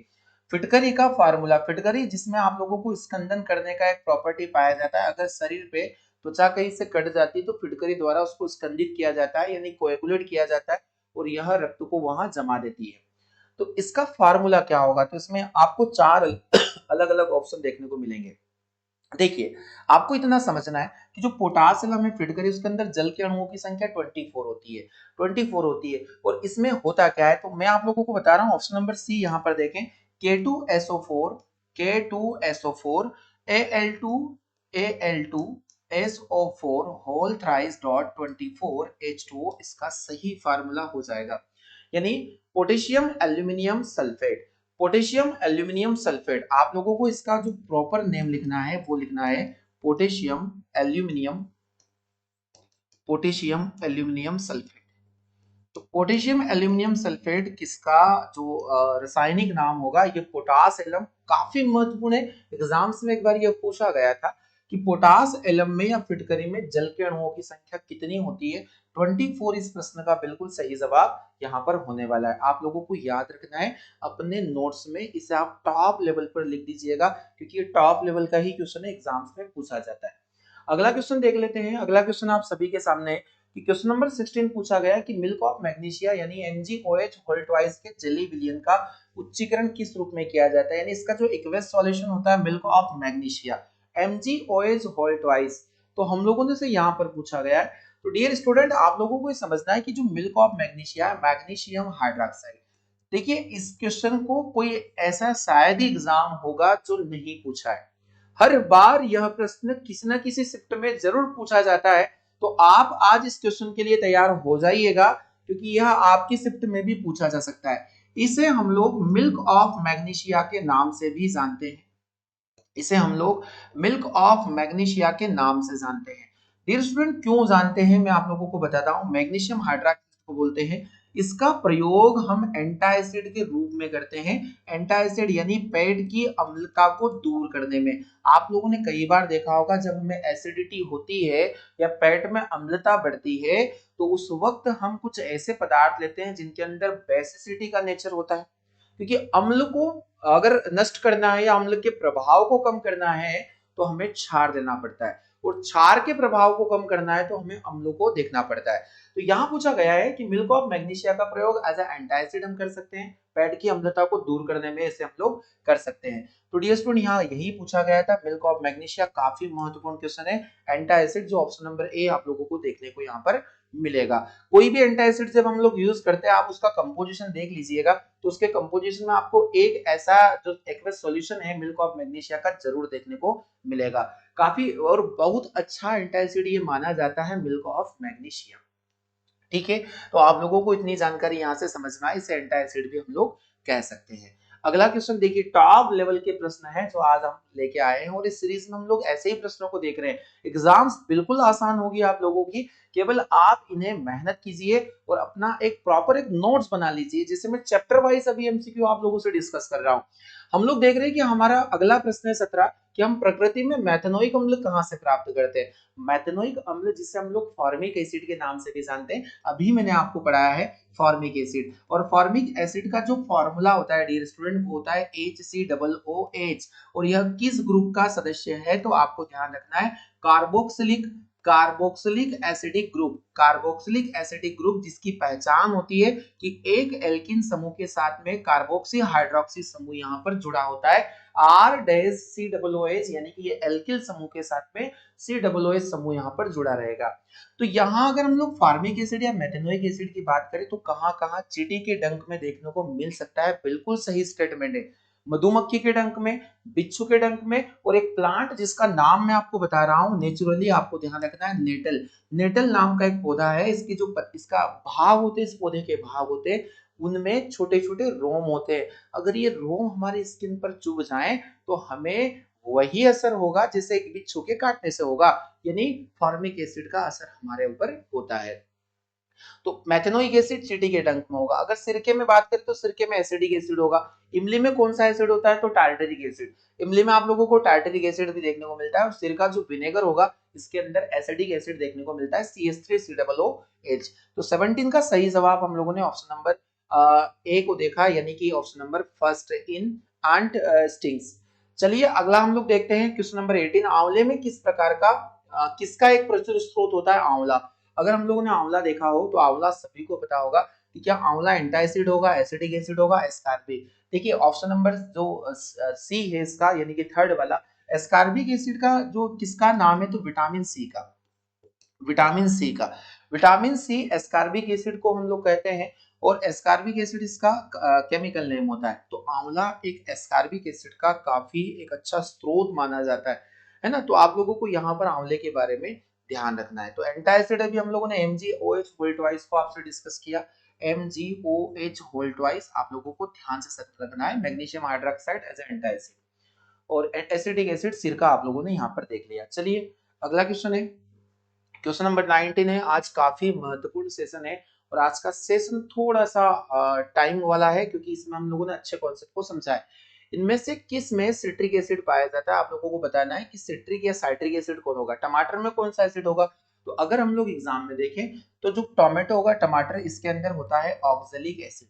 फिटकरी का फार्मूला, फिटकरी जिसमें आप लोगों को स्कंदन करने का एक प्रॉपर्टी पाया जाता है। अगर शरीर पे त्वचा कहीं से कट जाती है तो फिटकरी द्वारा उसको स्कंदित किया जाता है, यानी कोएगुलेट किया जाता है, और यह रक्त को वहां जमा देती है। तो इसका फार्मूला क्या होगा? तो इसमें आपको चार अलग अलग ऑप्शन देखने को मिलेंगे। देखिए, आपको इतना समझना है कि जो पोटासियम हमें फिटकरी उसके अंदर जल के अणुओं की संख्या 24 होती है, 24 होती है। और इसमें होता क्या है, तो मैं आप लोगों को बता रहा हूं। ऑप्शन नंबर सी यहाँ पर देखें, K2SO4, K2SO4, Al2, Al2, SO4 whole thrice dot 24 H2O इसका सही फार्मूला हो जाएगा। यानी potassium aluminium sulphate, potassium aluminium sulphate, आप लोगों को इसका जो प्रॉपर नेम लिखना है वो लिखना है potassium aluminium, potassium aluminium sulphate. तो पोटेशियम एल्यूमिनियम सल्फेट किसका जो रासायनिक नाम होगा, ये पोटास एलम। काफी महत्वपूर्ण है, एग्जाम्स में एक बार ये पूछा गया था कि पोटास एलम में या फिटकरी में जल के अणुओं की संख्या कितनी होती है? 24 इस प्रश्न का बिल्कुल सही जवाब यहाँ पर होने वाला है। आप लोगों को याद रखना है, अपने नोट्स में इसे आप टॉप लेवल पर लिख दीजिएगा, क्योंकि ये टॉप लेवल का ही क्वेश्चन है, एग्जाम्स में पूछा जाता है। अगला क्वेश्चन देख लेते हैं। अगला क्वेश्चन आप सभी के सामने है कि क्वेश्चन नंबर 16 पूछा गया कि मिल्क ऑफ मैग्नीशिया यानी MgOH होल ट्वाइस के जेली विलयन का उच्चीकरण किस रूप में किया जाता है? यानी इसका जो एक्वस सॉल्यूशन होता है milk of magnesia MgOH whole twice, तो हम लोगों ने से यहाँ पर पूछा गया है। तो डियर स्टूडेंट, आप लोगों को ये समझना है कि जो मिल्क ऑफ मैग्नीशिया है मैग्नीशियम हाइड्रोक्साइड। देखिए, इस क्वेश्चन को कोई ऐसा शायद ही एग्जाम होगा जो नहीं पूछा है। हर बार यह प्रश्न किसी न किसी शिफ्ट में जरूर पूछा जाता है। तो आप आज इस क्वेश्चन के लिए तैयार हो जाइएगा, क्योंकि यह आपकी शिफ्ट में भी पूछा जा सकता है। इसे हम लोग मिल्क ऑफ मैग्नीशिया के नाम से भी जानते हैं, इसे हम लोग मिल्क ऑफ मैग्नीशिया के नाम से जानते हैं। डियर स्टूडेंट, क्यों जानते हैं मैं आप लोगों को बताता हूं। मैग्नीशियम हाइड्रोक्साइड को बोलते हैं, इसका प्रयोग हम एंटासिड के रूप में करते हैं। एंटासिड यानी पेट की अम्लता को दूर करने में। आप लोगों ने कई बार देखा होगा, जब हमें एसिडिटी होती है या पेट में अम्लता बढ़ती है, तो उस वक्त हम कुछ ऐसे पदार्थ लेते हैं जिनके अंदर बेसिसिटी का नेचर होता है, क्योंकि अम्ल को अगर नष्ट करना है या अम्ल के प्रभाव को कम करना है तो हमें क्षार देना पड़ता है, और क्षार के प्रभाव को कम करना है तो हमें अम्लों को देखना पड़ता है। तो यहाँ पूछा गया है कि मिल्क ऑफ मैग्नीशिया का प्रयोग एज एंटासिड हम कर सकते हैं, पेट की अम्लता को दूर करने में इसे हम लोग कर सकते हैं। तो डियर स्टूडेंट, यहाँ यही पूछा गया था मिल्क ऑफ मैग्नीशिया, काफी महत्वपूर्ण क्वेश्चन है। एंटासिड जो ऑप्शन नंबर ए आप लोगों को देखने को यहाँ पर मिलेगा। कोई भी एंटासिड जब हम लोग यूज करते हैं, आप उसका कंपोजिशन देख लीजिएगा, तो उसके कंपोजिशन में आपको एक ऐसा जो एक्वस सॉल्यूशन है मिल्क ऑफ मैग्नीशिया का जरूर देखने को मिलेगा। काफी और बहुत अच्छा एंटासिड ये माना जाता है मिल्क ऑफ मैग्नीशिया। ठीक है, तो आप लोगों को इतनी जानकारी यहाँ से समझना है, इसे एंटासिड भी हम लोग कह सकते हैं। अगला क्वेश्चन देखिए, टॉप लेवल के प्रश्न है जो आज हम लेके आए हैं, और इस सीरीज में हम लोग ऐसे ही प्रश्नों को देख रहे हैं। एग्जाम्स बिल्कुल आसान होगी आप लोगों की, केवल आप इन्हें मेहनत कीजिए और अपना एक प्रॉपर एक नोट्स बना लीजिए, जिससे मैं चैप्टर वाइज अभी एमसीक्यू आप लोगों से डिस्कस कर रहा हूँ। हम लोग देख रहे हैं कि हमारा अगला प्रश्न है 17 कि हम प्रकृति में मेथनोइक अम्ल कहाँ से प्राप्त करते हैं। मेथनोइक अम्ल जिसे हम लोग फॉर्मिक एसिड के नाम से भी जानते हैं, अभी मैंने आपको पढ़ाया है फॉर्मिक एसिड। और फॉर्मिक एसिड का जो फॉर्मूला होता है डियर स्टूडेंट, वो होता है HCOOH। और यह किस ग्रुप का सदस्य है, तो आपको ध्यान रखना है carboxylic, carboxylic acidic group, carboxylic acidic group, जिसकी पहचान होती है कि एक एल्किन समूह के साथ में कार्बोक्सी हाइड्रोक्सी समूह यहाँ पर जुड़ा होता है R-COOH, यानी कि ये एल्किल समूह के साथ में COOH समूह यहाँ पर जुड़ा रहेगा। तो यहाँ अगर हम लोग फार्मिक एसिड या मेथनोइक एसिड की बात करें तो कहाँ कहाँ चींटी के डंक में देखने को मिल सकता है, बिल्कुल सही स्टेटमेंट है। मधुमक्खी के डंक में, बिच्छू के डंक में, और एक प्लांट जिसका नाम मैं आपको बता रहा हूं नेचुरली आपको ध्यान रखना है, नेटल। नेटल नाम का एक पौधा है, इसकी जो इसका भाग होते हैं, इस पौधे के भाग होते हैं, उनमें छोटे छोटे रोम होते हैं। अगर ये रोम हमारी स्किन पर चुभ जाए तो हमें वही असर होगा जैसे एक बिच्छू के काटने से होगा, यानी फॉर्मिक एसिड का असर हमारे ऊपर होता है। तो मेथेनोइक एसिड सिट्रिक अंक में होगा। अगर सिरके में बात करें तो सिरके में एसिडिक एसिड होगा। इमली में कौन सा एसिड होता है? तो टार्टरिक एसिड। इमली में आप लोगों को टार्टरिक एसिड भी देखने को मिलता है, और सिरका जो विनेगर होगा इसके अंदर एसिडिक एसिड देखने को मिलता है, CH3COOH। तो 17 का सही जवाब हम लोगों ने ऑप्शन नंबर ए को देखा, यानी कि option number first in ant stings. चलिए अगला हम लोग देखते हैं क्वेश्चन नंबर 18। आंवले में किस प्रकार का किसका एक प्रचुर स्रोत होता है? आंवला। अगर हम लोगों ने आंवला देखा हो तो आंवला सभी को पता होगा कि क्या आंवला एंटासिड होगा, एसिडिक एसिड होगा, एस्कॉर्बिक। देखिए ऑप्शन नंबर जो सी है इसका, यानी कि थर्ड वाला, एस्कॉर्बिक एसिड का जो किसका नाम है? तो विटामिन सी का। विटामिन सी का, विटामिन सी एस्कॉर्बिक एसिड को हम लोग कहते हैं, और एस्कॉर्बिक एसिड इसका केमिकल नेम होता है। तो आंवला एक एस्कॉर्बिक एसिड का काफी एक अच्छा स्रोत माना जाता है ना। तो आप लोगों को यहाँ पर आंवले के बारे में ध्यान रखना है। तो एंटासिड अभी हम लोगों ने MgOH होल ट्वाइस को आपसे डिस्कस किया। MgOH होल ट्वाइस आप लोगों को ध्यान से रखना है, मैग्नीशियम हाइड्रोक्साइड एज एंटासिड, और एसिडिक एसिड सिरका आप लोगों ने यहाँ पर देख लिया। चलिए अगला क्वेश्चन है, क्वेश्चन नंबर 19 है। आज काफी महत्वपूर्ण सेशन है, और आज का सेशन थोड़ा सा टाइम वाला है, क्योंकि इसमें हम लोगों ने अच्छे कॉन्सेप्ट को समझा है। इनमें से किस में सिट्रिक एसिड पाया जाता है? आप लोगों को बताना है कि सिट्रिक या साइट्रिक एसिड कौन होगा। टमाटर में कौन सा एसिड होगा? तो अगर हम लोग एग्जाम में देखें तो जो टोमेटो होगा, टमाटर, इसके अंदर होता है ऑक्जेलिक एसिड।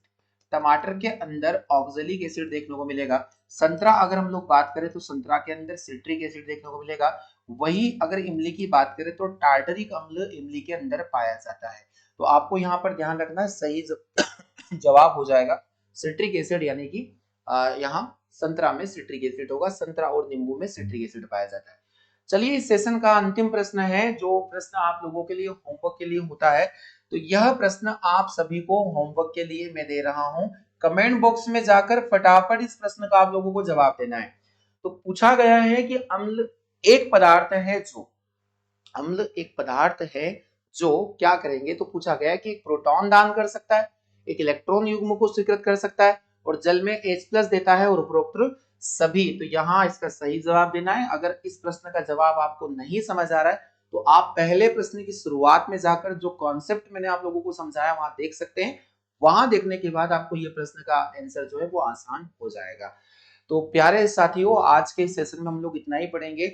टमाटर के अंदर ऑक्जेलिक एसिड देखने को मिलेगा। संतरा अगर हम लोग बात करें तो संतरा के अंदर सिट्रिक एसिड देखने को मिलेगा। वही अगर इमली की बात करें तो टार्टरिक अम्ल इमली के अंदर पाया जाता है। तो आपको यहाँ पर ध्यान रखना है, सही जवाब हो जाएगा सिट्रिक एसिड, यानी कि यहाँ संतरा में सिट्रिक एसिड होगा, संतरा और नींबू में सिट्रिक एसिड पाया जाता है। चलिए इस सेशन का अंतिम प्रश्न है, जो प्रश्न आप लोगों के लिए होमवर्क के लिए होता है। तो यह प्रश्न आप सभी को होमवर्क के लिए मैं दे रहा हूं। कमेंट बॉक्स में जाकर फटाफट इस प्रश्न का आप लोगों को जवाब देना है। तो पूछा गया है कि अम्ल एक पदार्थ है जो, अम्ल एक पदार्थ है जो क्या करेंगे? तो पूछा गया है कि एक प्रोटॉन दान कर सकता है, एक इलेक्ट्रॉन युग्म को स्वीकृत कर सकता है, और जल में H+ देता है, और उपरोक्त सभी। तो यहाँ इसका सही जवाब देना है। अगर इस प्रश्न का जवाब आपको नहीं समझ आ रहा है तो आप पहले प्रश्न की शुरुआत में जाकर जो कॉन्सेप्ट मैंने आप लोगों को समझाया वहां देख सकते हैं। वहां देखने के बाद आपको ये प्रश्न का आंसर जो है वो आसान हो जाएगा। तो प्यारे साथियों, आज के सेशन में हम लोग इतना ही पढ़ेंगे।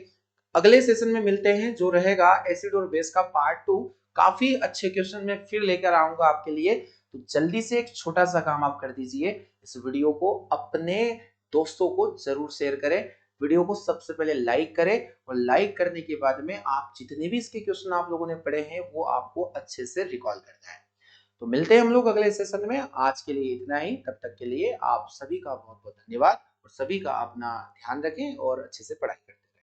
अगले सेशन में मिलते हैं, जो रहेगा एसिड और बेस का पार्ट 2। काफी अच्छे क्वेश्चन में फिर लेकर आऊंगा आपके लिए। तो जल्दी से एक छोटा सा काम आप कर दीजिए, इस वीडियो को अपने दोस्तों को जरूर शेयर करें। वीडियो को सबसे पहले लाइक करें, और लाइक करने के बाद में आप जितने भी इसके क्वेश्चन आप लोगों ने पढ़े हैं वो आपको अच्छे से रिकॉल करना है। तो मिलते हैं हम लोग अगले सेशन में। आज के लिए इतना ही, तब तक के लिए आप सभी का बहुत बहुत धन्यवाद, और सभी का अपना ध्यान रखें और अच्छे से पढ़ाई करें।